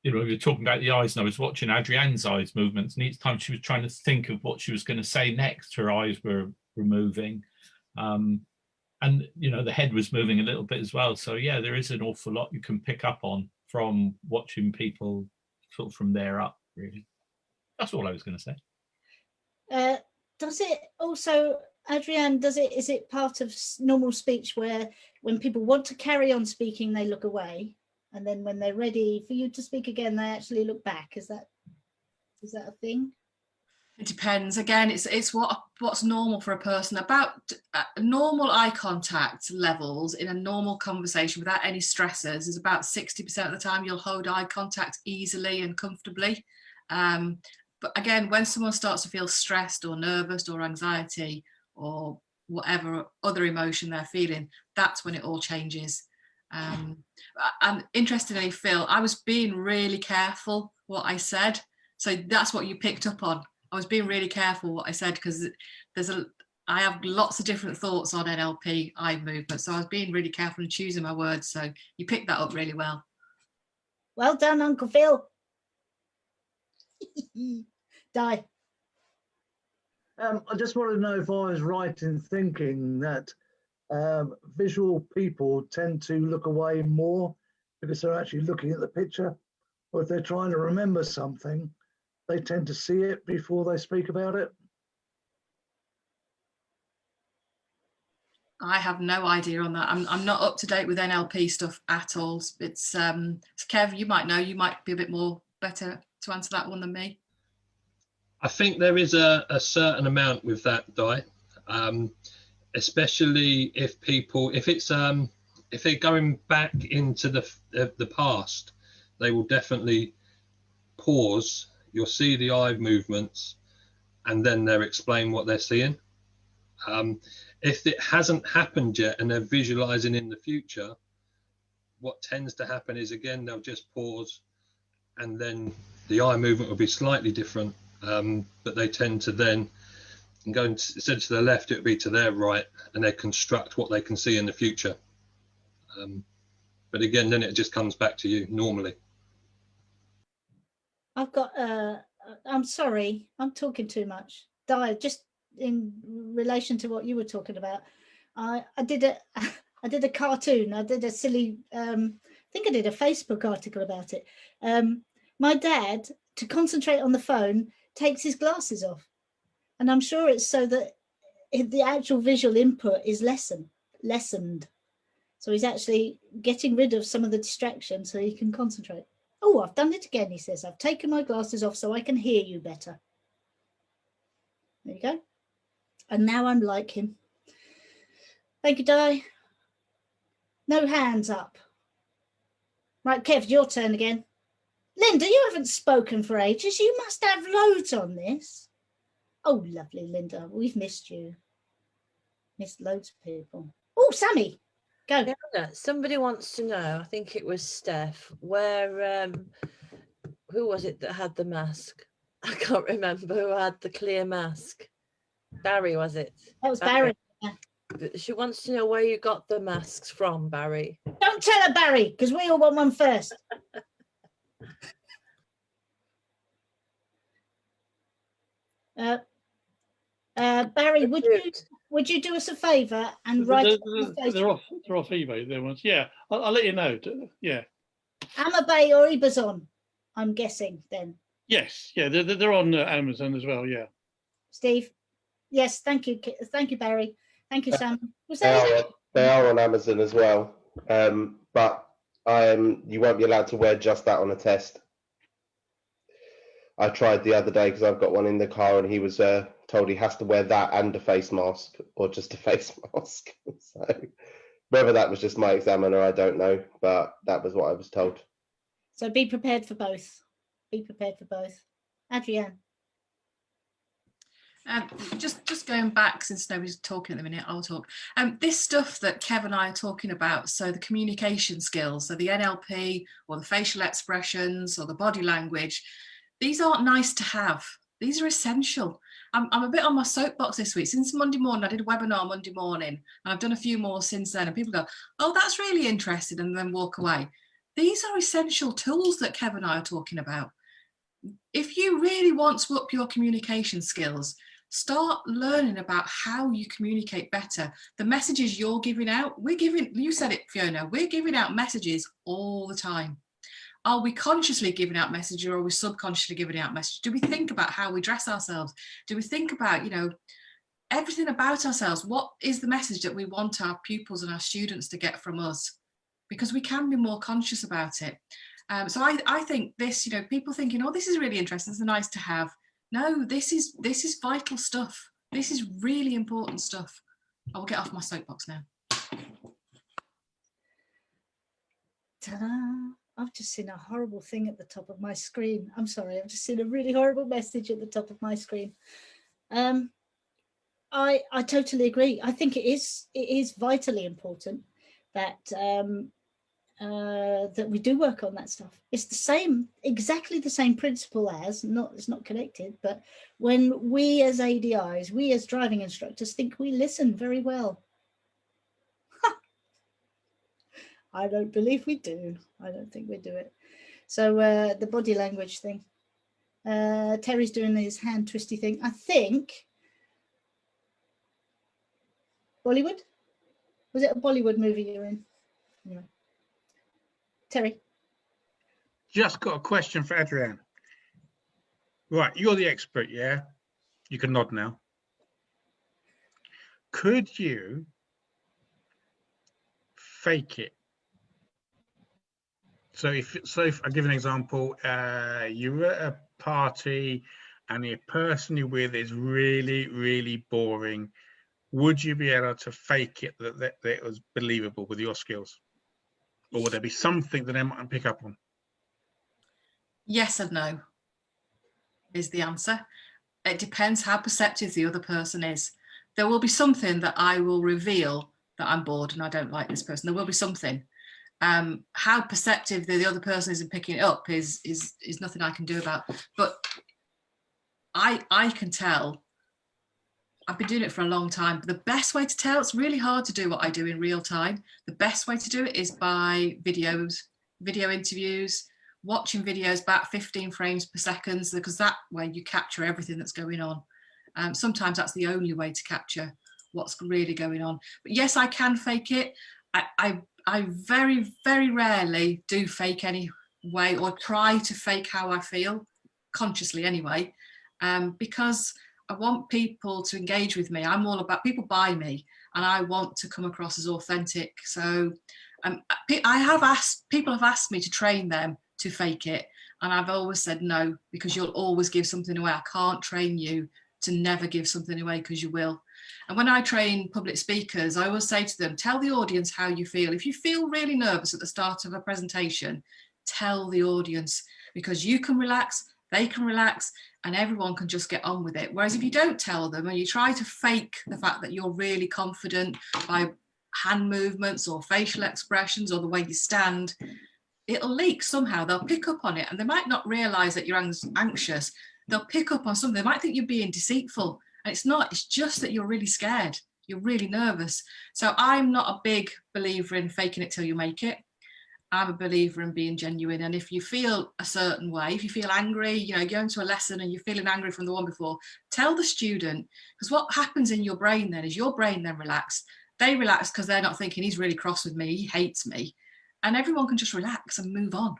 you know, we were talking about the eyes, and I was watching Adrienne's eyes movements, and each time she was trying to think of what she was going to say next, her eyes were moving. And, you know, the head was moving a little bit as well. So, yeah, there is an awful lot you can pick up on from watching people sort of from there up, really. That's all I was going to say. Does it also, Adrienne, is it part of normal speech where when people want to carry on speaking, they look away, and then when they're ready for you to speak again, they actually look back? Is that a thing? It depends. Again, it's what's normal for a person. About normal eye contact levels in a normal conversation without any stressors is about 60% of the time you'll hold eye contact easily and comfortably. But again, when someone starts to feel stressed or nervous or anxiety or whatever other emotion they're feeling, that's when it all changes. And interestingly, Phil, I was being really careful what I said. So that's what you picked up on. I was being really careful what I said, because I have lots of different thoughts on NLP eye movement. So I was being really careful and choosing my words. So you picked that up really well. Well done, Uncle Phil. Die. I just want to know if I was right in thinking that visual people tend to look away more because they're actually looking at the picture, or if they're trying to remember something, they tend to see it before they speak about it. I have no idea on that. I'm not up to date with NLP stuff at all. It's Kev, you might know. You might be a bit more better to answer that one than me. I think there is a certain amount with that, Di, especially if they're going back into the past, they will definitely pause. You'll see the eye movements, and then they'll explain what they're seeing. If it hasn't happened yet and they're visualizing in the future, what tends to happen is, again, they'll just pause, and then the eye movement will be slightly different, but they tend to then go instead to the left, it would be to their right, and they construct what they can see in the future. But again, then it just comes back to you normally. I've got, I'm sorry, I'm talking too much. Di, just in relation to what you were talking about, I did a cartoon. I did a silly, I think I did a Facebook article about it. My dad, to concentrate on the phone, takes his glasses off. And I'm sure it's so that the actual visual input is lessened. So he's actually getting rid of some of the distraction so he can concentrate. Oh, I've done it again, he says. I've taken my glasses off so I can hear you better. There you go. And now I'm like him. Thank you, Di. No hands up. Right, Kev, your turn again. Linda, you haven't spoken for ages. You must have loads on this. Oh, lovely, Linda. We've missed you. Missed loads of people. Oh, Sammy, go. Fiona, somebody wants to know, I think it was Steph, where, who was it that had the mask? I can't remember who had the clear mask. Barry, was it? That was Barry. Yeah. She wants to know where you got the masks from, Barry. Don't tell her, Barry, because we all want one first. Barry, would you do us a favour and write? They're off eBay. There ones. Yeah, I'll let you know. Yeah. Amabay or Ibazon, I'm guessing then. Yes. Yeah, they're on Amazon as well. Yeah. Steve. Yes. Thank you, Barry. Thank you, Sam. They are on Amazon as well, but you won't be allowed to wear just that on a test. I tried the other day because I've got one in the car, and he was told he has to wear that and a face mask, or just a face mask. So whether that was just my examiner, I don't know, but that was what I was told. So be prepared for both. Be prepared for both. Adrienne. Just going back, since nobody's talking at the minute, I'll talk. This stuff that Kev and I are talking about, so the communication skills, so the NLP or the facial expressions or the body language, these aren't nice to have. These are essential. I'm a bit on my soapbox this week. Since Monday morning, I did a webinar Monday morning, and I've done a few more since then, and people go, oh, that's really interesting, and then walk away. These are essential tools that Kev and I are talking about. If you really want to up your communication skills, start learning about how you communicate better. The messages you're giving out, you said it, Fiona, we're giving out messages all the time. Are we consciously giving out messages, or are we subconsciously giving out messages? Do we think about how we dress ourselves? Do we think about, everything about ourselves? What is the message that we want our pupils and our students to get from us? Because we can be more conscious about it. So I think this, people thinking, oh, this is really interesting, it's nice to have. No, this is vital stuff. This is really important stuff. I will get off my soapbox now. Ta-da! I've just seen a horrible thing at the top of my screen. I'm sorry, I've just seen a really horrible message at the top of my screen. I totally agree. I think it is vitally important that that we do work on that stuff. It's the same, exactly the same principle as, it's not connected, but when we as ADIs, we as driving instructors think we listen very well. I don't believe we do. I don't think we do it. So the body language thing. Terry's doing his hand twisty thing. I think Bollywood? Was it a Bollywood movie you're in? Anyway. Terry. Just got a question for Adrian. Right, you're the expert, yeah? You can nod now. Could you fake it? So if I give an example, you're at a party and the person you're with is really, really boring, would you be able to fake it that it was believable with your skills? Or would there be something that they might pick up on? Yes and no is the answer. It depends how perceptive the other person is. There will be something that I will reveal that I'm bored and I don't like this person. There will be something. How perceptive the other person is in picking it up is nothing I can do about. But I can tell. I've been doing it for a long time. But the best way to tell, it's really hard to do what I do in real time. The best way to do it is by video interviews, watching videos back 15 frames per second, because that way you capture everything that's going on. Sometimes that's the only way to capture what's really going on. But yes, I can fake it. I very, very rarely do fake anyway, or try to fake how I feel, consciously anyway, because I want people to engage with me. I'm all about, people buy me and I want to come across as authentic. So people have asked me to train them to fake it. And I've always said no, because you'll always give something away. I can't train you to never give something away, because you will. And when I train public speakers, I always say to them, tell the audience how you feel. If you feel really nervous at the start of a presentation, tell the audience, because you can relax, they can relax, and everyone can just get on with it. Whereas if you don't tell them and you try to fake the fact that you're really confident by hand movements or facial expressions or the way you stand, it'll leak somehow. They'll pick up on it, and they might not realize that you're anxious. They'll pick up on something. They might think you're being deceitful, and it's not. It's just that you're really scared. You're really nervous. So I'm not a big believer in faking it till you make it. I'm a believer in being genuine. And if you feel a certain way, if you feel angry, you know, going to a lesson and you're feeling angry from the one before, tell the student, because what happens in your brain then is your brain then relax. They relax because they're not thinking he's really cross with me, he hates me. And everyone can just relax and move on.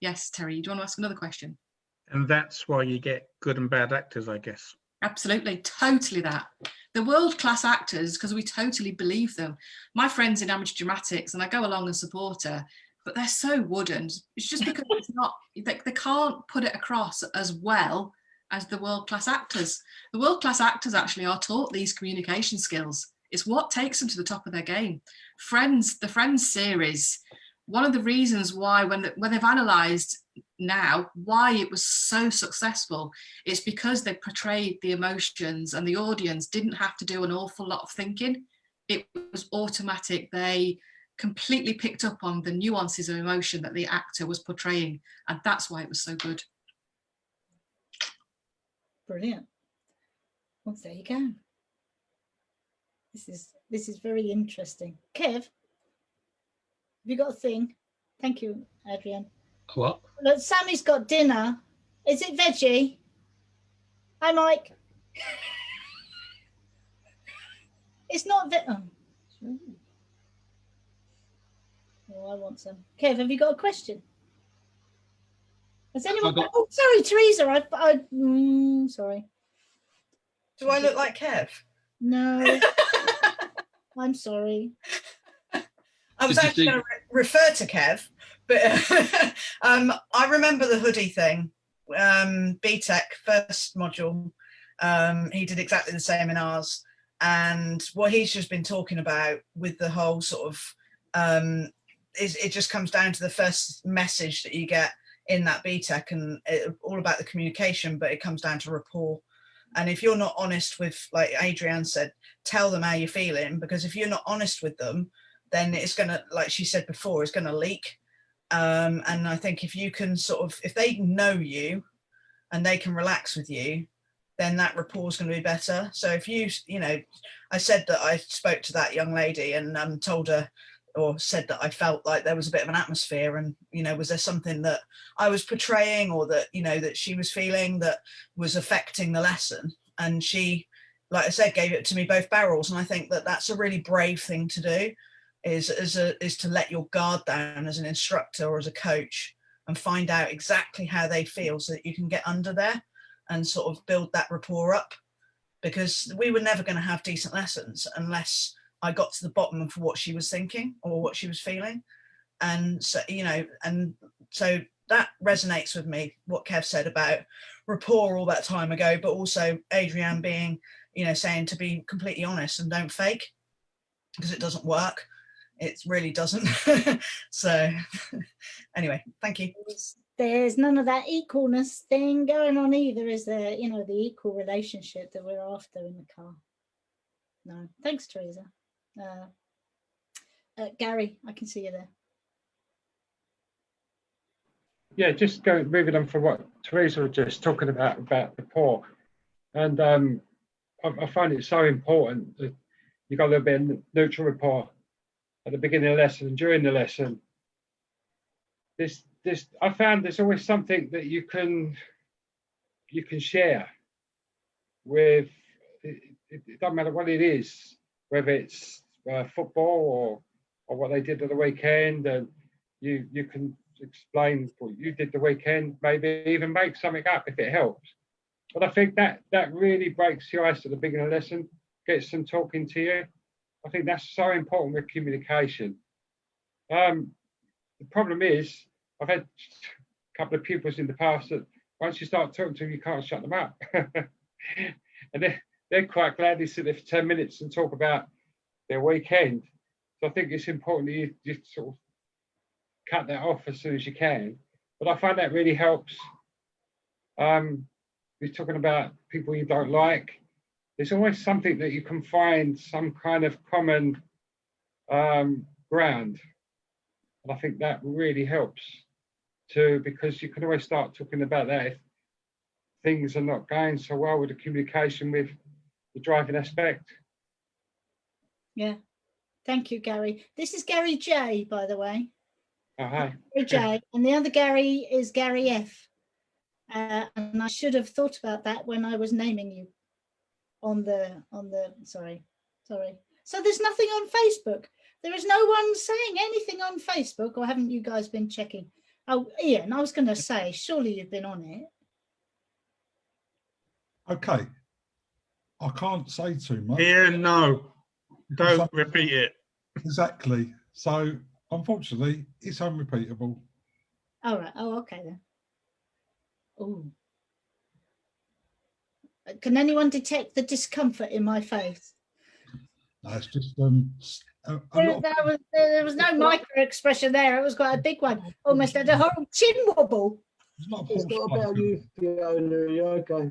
Yes, Terry, do you want to ask another question? And that's why you get good and bad actors, I guess. Absolutely, totally that. The world-class actors, because we totally believe them. My friend's in amateur dramatics and I go along and support her, but they're so wooden. It's just because it's not, they can't put it across as well as the world-class actors. The world-class actors actually are taught these communication skills. It's what takes them to the top of their game. Friends, the Friends series, one of the reasons why when they've analysed now why it was so successful is because they portrayed the emotions and the audience didn't have to do an awful lot of thinking. It was automatic. They completely picked up on the nuances of emotion that the actor was portraying, and that's why it was so good. Brilliant. Well, there you go. This is very interesting. Kev, have you got a thing? Thank you, Adrian. What? Look, Sammy's got dinner. Is it veggie? Hi, Mike. It's not oh, I want some. Kev, have you got a question? Has anyone? Oh, sorry, Teresa. Sorry. Do I look like Kev? No. I'm sorry. I was actually going to refer to Kev, but I remember the hoodie thing. BTEC first module, he did exactly the same in ours, and what he's just been talking about with the whole sort of it just comes down to the first message that you get in that BTEC, and all about the communication, but it comes down to rapport. And if you're not honest with, like Adrienne said, tell them how you're feeling, because if you're not honest with them, then it's going to, like she said before, it's going to leak. And I think if you can sort of, if they know you and they can relax with you, then that rapport is going to be better. So if you know, I said that I spoke to that young lady and told her, or said that I felt like there was a bit of an atmosphere, and, you know, was there something that I was portraying or that, you know, that she was feeling that was affecting the lesson? And she like I said, gave it to me both barrels. And I think that that's a really brave thing to do, is to let your guard down as an instructor or as a coach and find out exactly how they feel so that you can get under there and sort of build that rapport up. Because we were never going to have decent lessons unless I got to the bottom of what she was thinking or what she was feeling. And so, you know, and so that resonates with me, what Kev said about rapport all that time ago, but also Adrienne being, you know, saying to be completely honest and don't fake, because it doesn't work. It really doesn't. So anyway, thank you. There's none of that equalness thing going on either, is there? You know, the equal relationship that we're after in the car. No, thanks, Teresa. Gary, I can see you there. Yeah, just moving on from what Teresa was just talking about rapport, and I find it so important that you got a little bit of neutral rapport at the beginning of the lesson and during the lesson. I found there's always something that you can share with. It doesn't matter what it is, whether it's football or what they did at the weekend, and you can explain what you did the weekend, maybe even make something up if it helps. But I think that really breaks the ice at the beginning of the lesson, gets them talking to you. I think that's so important with communication. The problem is, I've had a couple of pupils in the past that once you start talking to them, you can't shut them up. And they're quite glad they sit there for 10 minutes and talk about their weekend. So I think it's important that you just sort of cut that off as soon as you can. But I find that really helps. We're talking about people you don't like. There's always something that you can find, some kind of common ground. And I think that really helps too, because you can always start talking about that if things are not going so well with the communication with the driving aspect. Yeah, thank you, Gary. This is Gary J, by the way. Oh, hi. Gary J, and the other Gary is Gary F. And I should have thought about that when I was naming you on the sorry. So there's nothing on Facebook. There is no one saying anything on Facebook, or haven't you guys been checking? Oh, Ian, I was going to say, surely you've been on it. Okay. I can't say too much. Ian, no. Don't repeat it. Exactly. So, unfortunately, it's unrepeatable. All right. Oh, okay then. Oh. Can anyone detect the discomfort in my face? No, it's just there was no micro expression there. It was quite a big one. Almost had a whole chin wobble. It's not about you, Fiona. You're okay.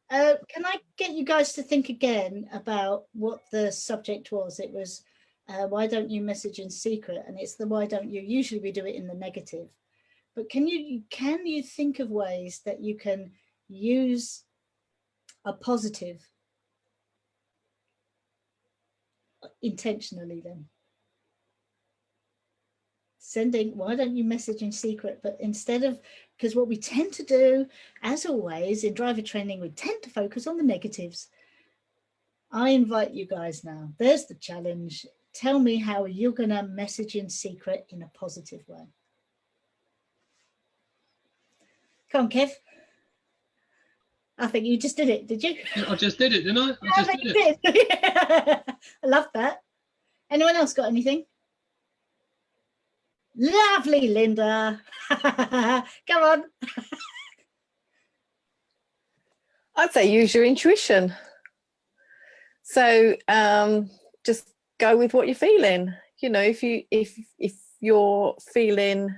Can I get you guys to think again about what the subject was? It was why don't you message in secret? And it's the why don't you. Usually we do it in the negative, but can you think of ways that you can use a positive intentionally then? Sending, why don't you message in secret? But instead of, because what we tend to do, as always, in driver training, we tend to focus on the negatives. I invite you guys now. There's the challenge. Tell me how you're going to message in secret in a positive way. Come on, Kev. I think you just did it, did you? I just did it, didn't I? I think you did. I love that. Anyone else got anything? Lovely, Linda. Come on. I'd say use your intuition. So just go with what you're feeling. You know, if you're feeling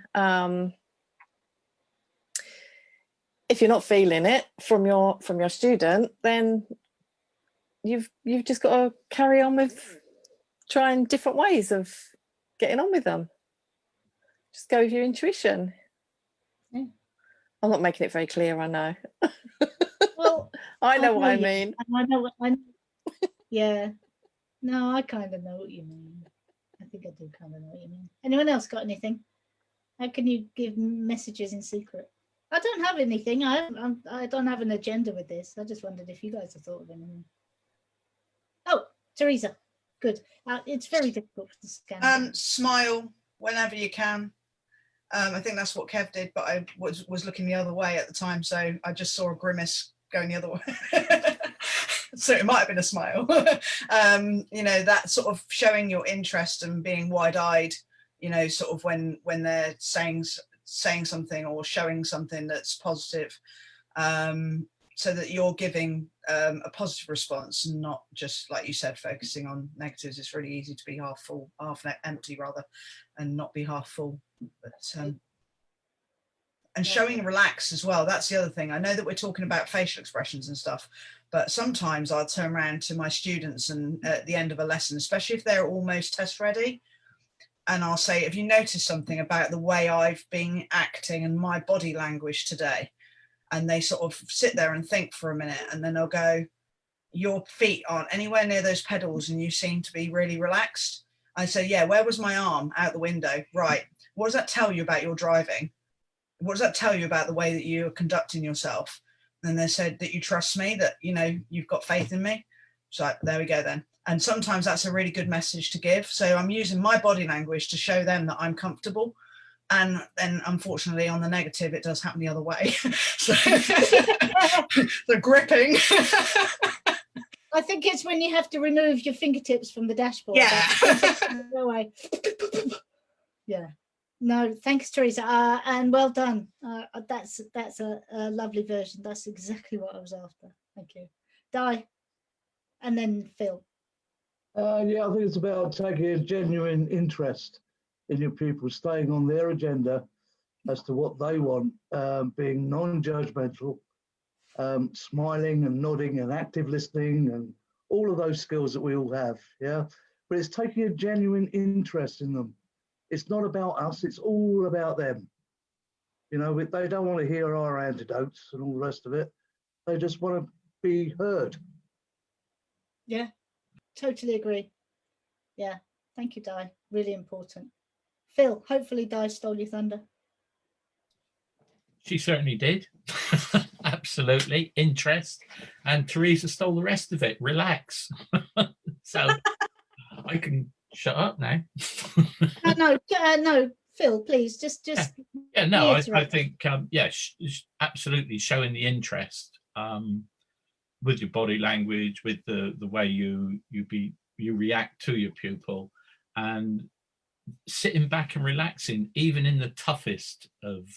if you're not feeling it from your student, then you've just got to carry on with trying different ways of getting on with them. Just go with your intuition. Yeah. I'm not making it very clear, I know. Well, I know what I mean. I know what I yeah. No, I kind of know what you mean. I think I do kind of know what you mean. Anyone else got anything? How can you give messages in secret? I don't have anything. I don't have an agenda with this. I just wondered if you guys have thought of anything. Oh, Teresa, good. It's very difficult to scan. Smile whenever you can. I think that's what Kev did, but I was looking the other way at the time, so I just saw a grimace going the other way. So it might have been a smile. You know, that sort of showing your interest and being wide-eyed, you know, sort of when they're saying something or showing something that's positive, so that you're giving a positive response and not just, like you said, focusing on negatives. It's really easy to be half full, half empty rather, and not be half full. But and showing relax as well. That's the other thing. I know that we're talking about facial expressions and stuff, but sometimes I'll turn around to my students and at the end of a lesson, especially if they're almost test ready, and I'll say, have you noticed something about the way I've been acting and my body language today? And they sort of sit there and think for a minute, and then they'll go, your feet aren't anywhere near those pedals and you seem to be really relaxed. I say, yeah, where was my arm? Out the window. Right. What does that tell you about your driving? What does that tell you about the way that you're conducting yourself? And they said that you trust me, that, you know, you've got faith in me. So there we go then. And sometimes that's a really good message to give. So I'm using my body language to show them that I'm comfortable. And then unfortunately on the negative, it does happen the other way. So the gripping. I think it's when you have to remove your fingertips from the dashboard. Yeah. No way. Yeah. No, thanks, Teresa, and well done. That's a lovely version. That's exactly what I was after. Thank you. Di, and then Phil. Yeah, I think it's about taking a genuine interest in your pupils, staying on their agenda as to what they want, being non-judgmental, smiling and nodding and active listening and all of those skills that we all have, yeah? But it's taking a genuine interest in them. It's not about us, it's all about them. You know, they don't want to hear our antidotes and all the rest of it. They just want to be heard. Yeah, totally agree. Yeah, thank you, Di. Really important. Phil, hopefully Di stole your thunder. She certainly did. Absolutely. Interest. And Teresa stole the rest of it. Relax. So I can shut up now. No, Phil, please, just. Yeah, no, I reiterate. think, absolutely showing the interest with your body language, with the way you react to your pupil, and sitting back and relaxing, even in the toughest of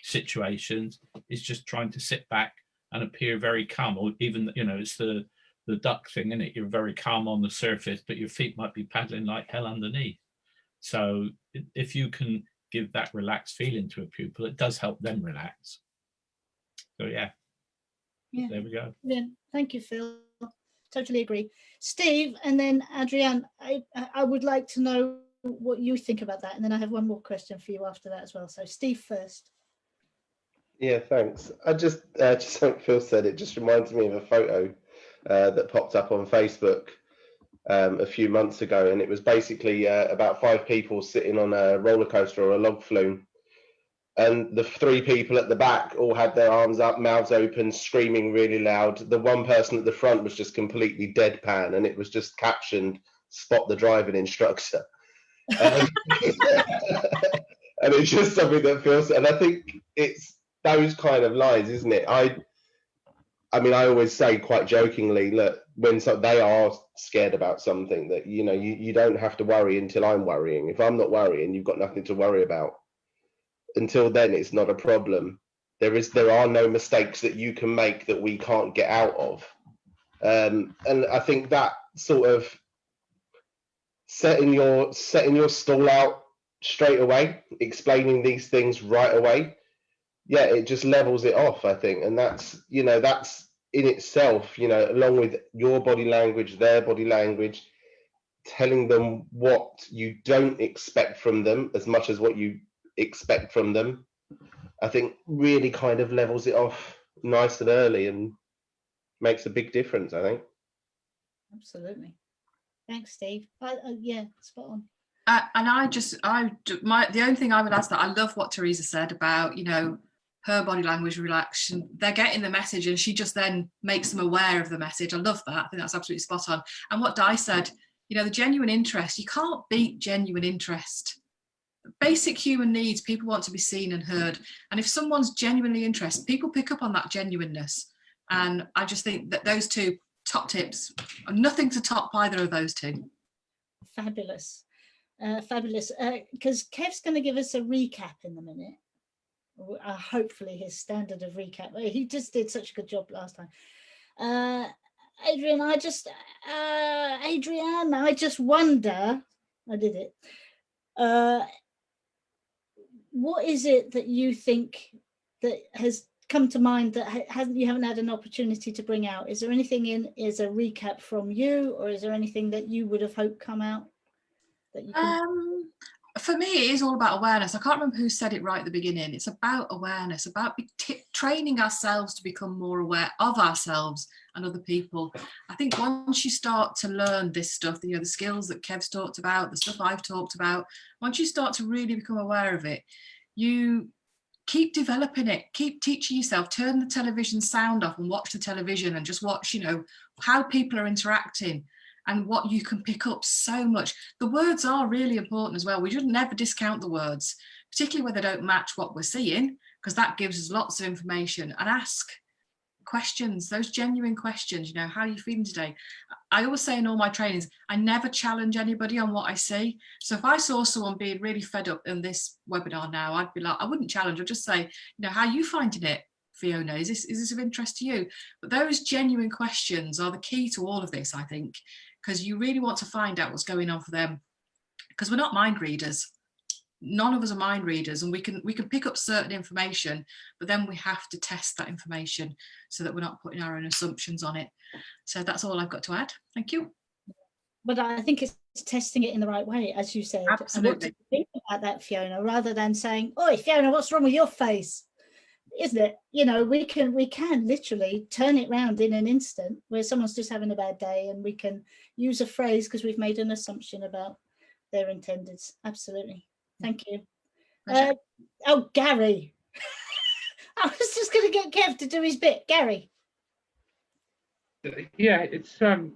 situations, is just trying to sit back and appear very calm. Or even, you know, it's the duck thing, isn't it? You're very calm on the surface, but your feet might be paddling like hell underneath. So if you can give that relaxed feeling to a pupil, it does help them relax. So yeah, there we go. Brilliant. Thank you, Phil. Totally agree. Steve, and then Adrienne, I would like to know what you think about that, and then I have one more question for you after that as well. So Steve first. Yeah, thanks. I just like Phil said, it just reminds me of a photo that popped up on Facebook a few months ago, and it was basically about 5 people sitting on a roller coaster or a log flume, and the 3 people at the back all had their arms up, mouths open, screaming really loud. The one person at the front was just completely deadpan, and it was just captioned, "Spot the driving instructor." And it's just something that feels, and I think it's those kind of lines, isn't it? I mean, I always say quite jokingly, look, when they are scared about something, that, you know, you don't have to worry until I'm worrying. If I'm not worrying, you've got nothing to worry about. Until then, it's not a problem. There are no mistakes that you can make that we can't get out of. And I think that sort of setting your stall out straight away, explaining these things right away, yeah, it just levels it off, I think. And that's in itself, you know, along with your body language, their body language, telling them what you don't expect from them as much as what you expect from them, I think really kind of levels it off nice and early and makes a big difference, I think. Absolutely. Thanks, Steve. Yeah, spot on. And the only thing I would add, that I love what Teresa said about, you know, her body language relaxed, and they're getting the message, and she just then makes them aware of the message. I love that. I think that's absolutely spot on. And what Di said, you know, the genuine interest, you can't beat genuine interest. Basic human needs, people want to be seen and heard. And if someone's genuinely interested, people pick up on that genuineness. And I just think that those two top tips are nothing to top either of those two. Fabulous. Fabulous. Because Kev's going to give us a recap in a minute. Hopefully his standard of recap. He just did such a good job last time. Adrian, I just wonder, I did it. What is it that you think that has come to mind that you haven't had an opportunity to bring out? Is there anything as a recap from you, or is there anything that you would have hoped come out? That you can... For me, it is all about awareness. I can't remember who said it right at the beginning. It's about awareness, about training ourselves to become more aware of ourselves and other people. I think once you start to learn this stuff, you know, the skills that Kev's talked about, the stuff I've talked about, once you start to really become aware of it, you keep developing it, keep teaching yourself, turn the television sound off and watch the television and just watch, you know, how people are interacting. And what you can pick up so much. The words are really important as well. We should never discount the words, particularly when they don't match what we're seeing, because that gives us lots of information. And ask questions, those genuine questions, you know, how are you feeling today? I always say in all my trainings, I never challenge anybody on what I see. So if I saw someone being really fed up in this webinar now, I'd be like, I wouldn't challenge, I'd just say, you know, how are you finding it, Fiona? Is this of interest to you? But those genuine questions are the key to all of this, I think, because you really want to find out what's going on for them, because we're not mind readers. None of us are mind readers, and we can pick up certain information, but then we have to test that information so that we're not putting our own assumptions on it. So that's all I've got to add. Thank you. But I think it's testing it in the right way, as you said. Absolutely. And what do you think about that, Fiona, rather than saying, "Oi, Fiona, what's wrong with your face?" Isn't it? You know, we can literally turn it around in an instant where someone's just having a bad day, and we can use a phrase because we've made an assumption about their intendeds. Absolutely. Thank you. Oh, Gary. I was just going to get Kev to do his bit. Gary. Yeah, it's the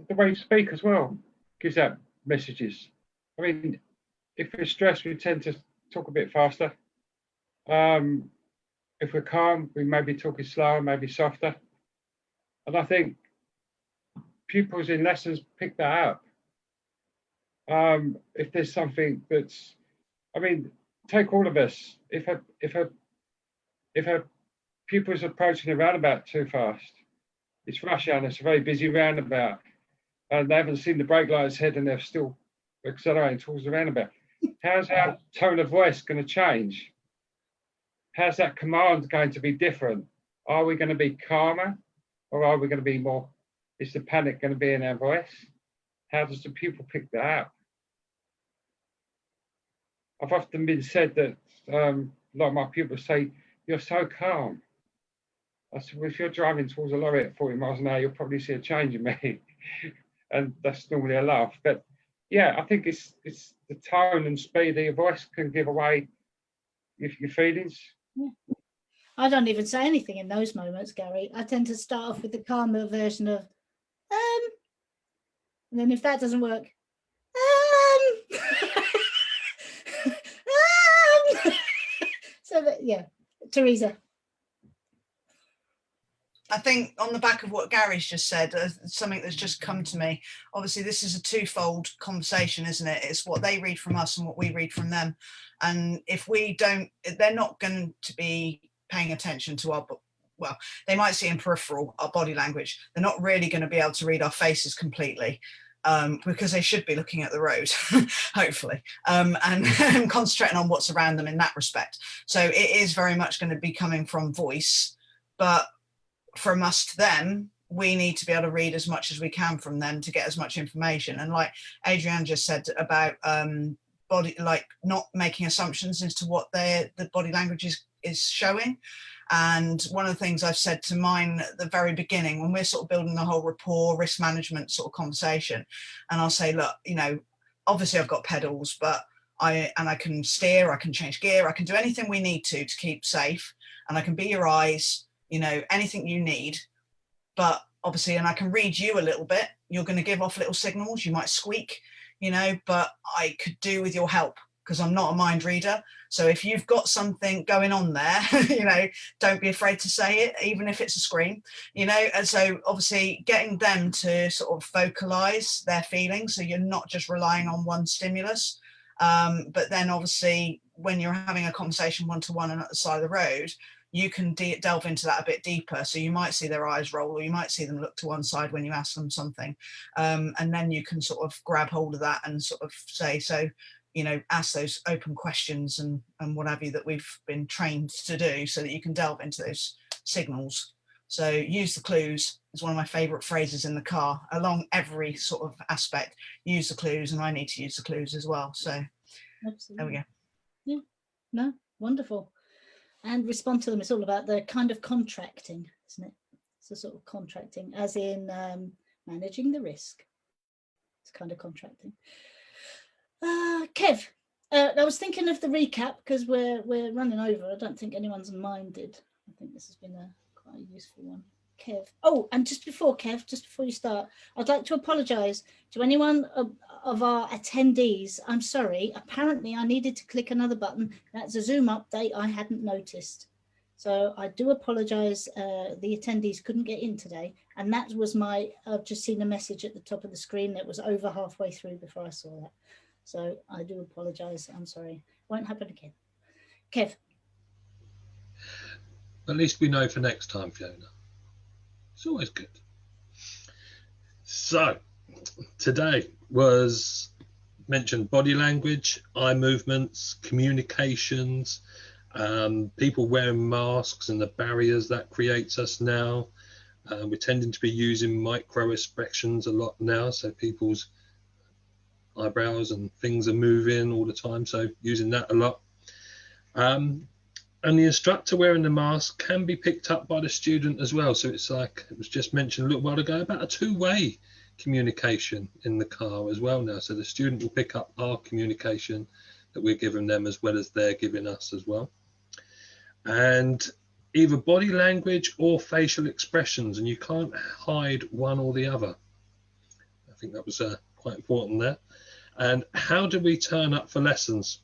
way you speak as well gives out messages. I mean, if we're stressed, we tend to talk a bit faster. If we're calm, we may be talking slower, maybe softer. And I think pupils in lessons pick that up. If there's something that's, I mean, take all of us. If a pupil's approaching a roundabout too fast, it's rush hour, it's a very busy roundabout, and they haven't seen the brake lights ahead and they're still accelerating towards the roundabout. How's our tone of voice going to change? How's that command going to be different? Are we going to be calmer, or are we going to be more, is the panic going to be in our voice? How does the pupil pick that up? I've often been said that a lot of my pupils say, "You're so calm." I said, well, if you're driving towards a lorry at 40 miles an hour, you'll probably see a change in me. And that's normally a laugh. But yeah, I think it's the tone and speed of your voice can give away your feelings. Yeah. I don't even say anything in those moments, Gary. I tend to start off with the calmer version of, and then if that doesn't work, so that, yeah, Teresa. I think on the back of what Gary's just said, something that's just come to me. Obviously, this is a twofold conversation, isn't it? It's what they read from us and what we read from them. And if we don't, they're not going to be paying attention to our, well, they might see in peripheral our body language. They're not really going to be able to read our faces completely. Because they should be looking at the road, hopefully, and concentrating on what's around them in that respect. So it is very much going to be coming from voice, but from us to them, we need to be able to read as much as we can from them to get as much information. And like Adrienne just said about body, like not making assumptions as to what the body language is showing. And one of the things I've said to mine at the very beginning, when we're sort of building the whole rapport, risk management sort of conversation, and I'll say, look, you know, obviously I've got pedals, but I can steer, I can change gear, I can do anything we need to keep safe, and I can be your eyes, you know, anything you need. But obviously, and I can read you a little bit. You're going to give off little signals, you might squeak, you know, but I could do with your help because I'm not a mind reader. So if you've got something going on there, you know, don't be afraid to say it, even if it's a scream, you know. And so obviously getting them to sort of vocalize their feelings, so you're not just relying on one stimulus. But then obviously when you're having a conversation one-to-one and at the side of the road, you can delve into that a bit deeper. So you might see their eyes roll, or you might see them look to one side when you ask them something. And then you can sort of grab hold of that and sort of say, so, you know, ask those open questions and what have you that we've been trained to do, so that you can delve into those signals. So use the clues is one of my favorite phrases in the car, along every sort of aspect. Use the clues, and I need to use the clues as well. So Absolutely. there we go. Yeah, no, wonderful. And respond to them. It's all about the kind of contracting, isn't it? It's a sort of contracting, as in managing the risk. It's kind of contracting. Kev, I was thinking of the recap because we're running over. I don't think anyone's minded. I think this has been quite a useful one. Kev. Oh, and just before you start, I'd like to apologise to anyone of our attendees. I'm sorry. Apparently, I needed to click another button. That's a Zoom update I hadn't noticed. So I do apologise. The attendees couldn't get in today. And that was I've just seen a message at the top of the screen that was over halfway through before I saw that. So I do apologise. I'm sorry. Won't happen again. Kev. At least we know for next time, Fiona. It's always good. So today was mentioned body language, eye movements, communications, people wearing masks and the barriers that creates us now. We're tending to be using micro expressions a lot now, so people's eyebrows and things are moving all the time, so using that a lot. And the instructor wearing the mask can be picked up by the student as well. So it's like it was just mentioned a little while ago about a two-way communication in the car as well now. So the student will pick up our communication that we're giving them as well as they're giving us as well. And either body language or facial expressions, and you can't hide one or the other. I think that was quite important there. And how do we turn up for lessons?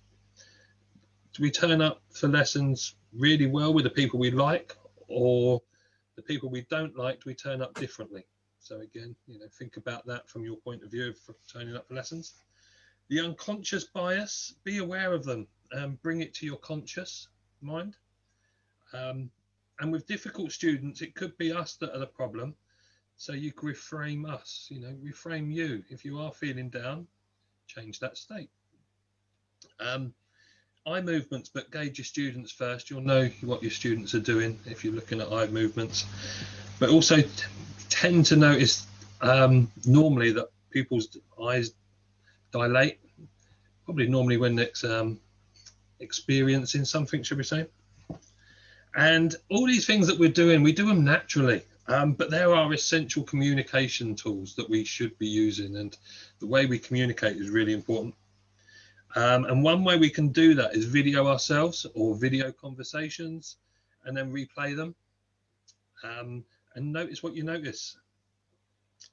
Do we turn up for lessons really well with the people we like, or the people we don't like, do we turn up differently? So again, you know, think about that from your point of view of turning up for lessons. The unconscious bias, be aware of them and bring it to your conscious mind. And with difficult students, it could be us that are the problem. So you could reframe us, you know, reframe you. If you are feeling down, change that state. Eye movements, but gauge your students first. You'll know what your students are doing if you're looking at eye movements. But also tend to notice normally that people's eyes dilate, probably normally when it's experiencing something, should we say. And all these things that we're doing, we do them naturally. But there are essential communication tools that we should be using, and the way we communicate is really important. And one way we can do that is video ourselves or video conversations and then replay them, and notice what you notice.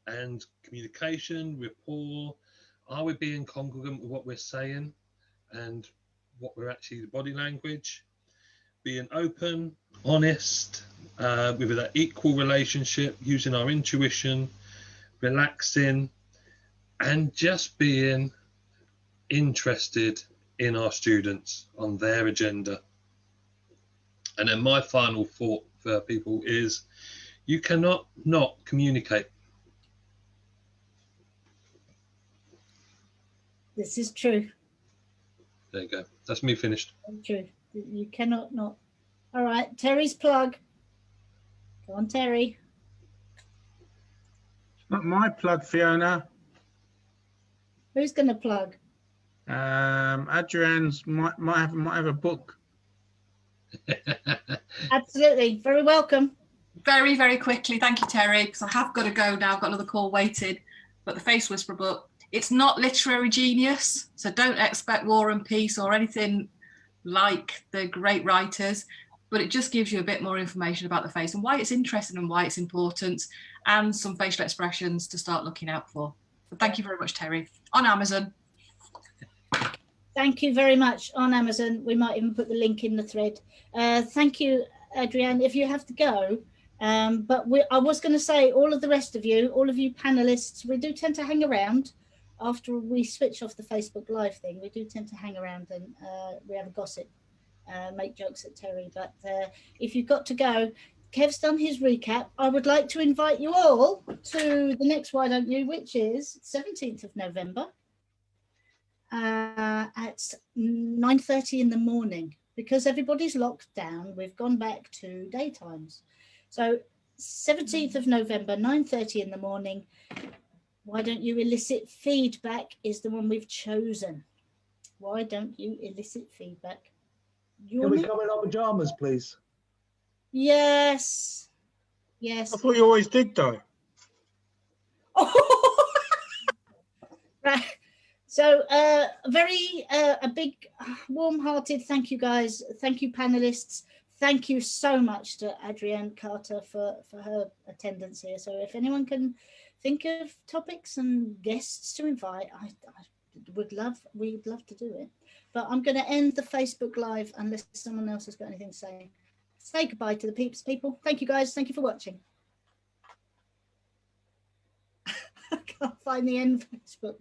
And communication, rapport, are we being congruent with what we're saying and what we're actually, the body language, being open, honest, with that equal relationship, using our intuition, relaxing, and just being interested in our students on their agenda. And then my final thought for people is you cannot not communicate. This is true. There you go. That's me finished. True. You cannot not. All right, Terry's plug. Go on, Terry. It's not my plug, Fiona. Who's going to plug? Adrian's might have a book. Absolutely. Very welcome. Very, very quickly. Thank you, Terry, because I have got to go now. I've got another call waited. But the Face Whisperer book It's not literary genius, so don't expect War and Peace or anything like the great writers, but it just gives you a bit more information about the face and why it's interesting and why it's important, and some facial expressions to start looking out for. So thank you very much, Terry. On Amazon. Thank you very much. On Amazon. We might even put the link in the thread. Thank you, Adrienne, if you have to go. But I was going to say, all of the rest of you, all of you panelists, we do tend to hang around after we switch off the Facebook Live thing. We do tend to hang around and we have a gossip, make jokes at Terry. But if you've got to go, Kev's done his recap. I would like to invite you all to the next Why Don't You, which is 17th of November at 9:30 in the morning. Because everybody's locked down, we've gone back to daytimes. So 17th of November, 9:30 in the morning. Why Don't You Elicit Feedback is the one we've chosen. Why don't you elicit feedback? Can we come in our pajamas, please? Yes. Yes. I thought you always did, though. Right. So a big warm-hearted thank you, guys. Thank you, panelists. Thank you so much to Adrienne Carter for her attendance here. So if anyone can think of topics and guests to invite, we'd love to do it. But I'm going to end the Facebook Live unless someone else has got anything to say. Say goodbye to the peeps, people. Thank you, guys. Thank you for watching. I can't find the end Facebook.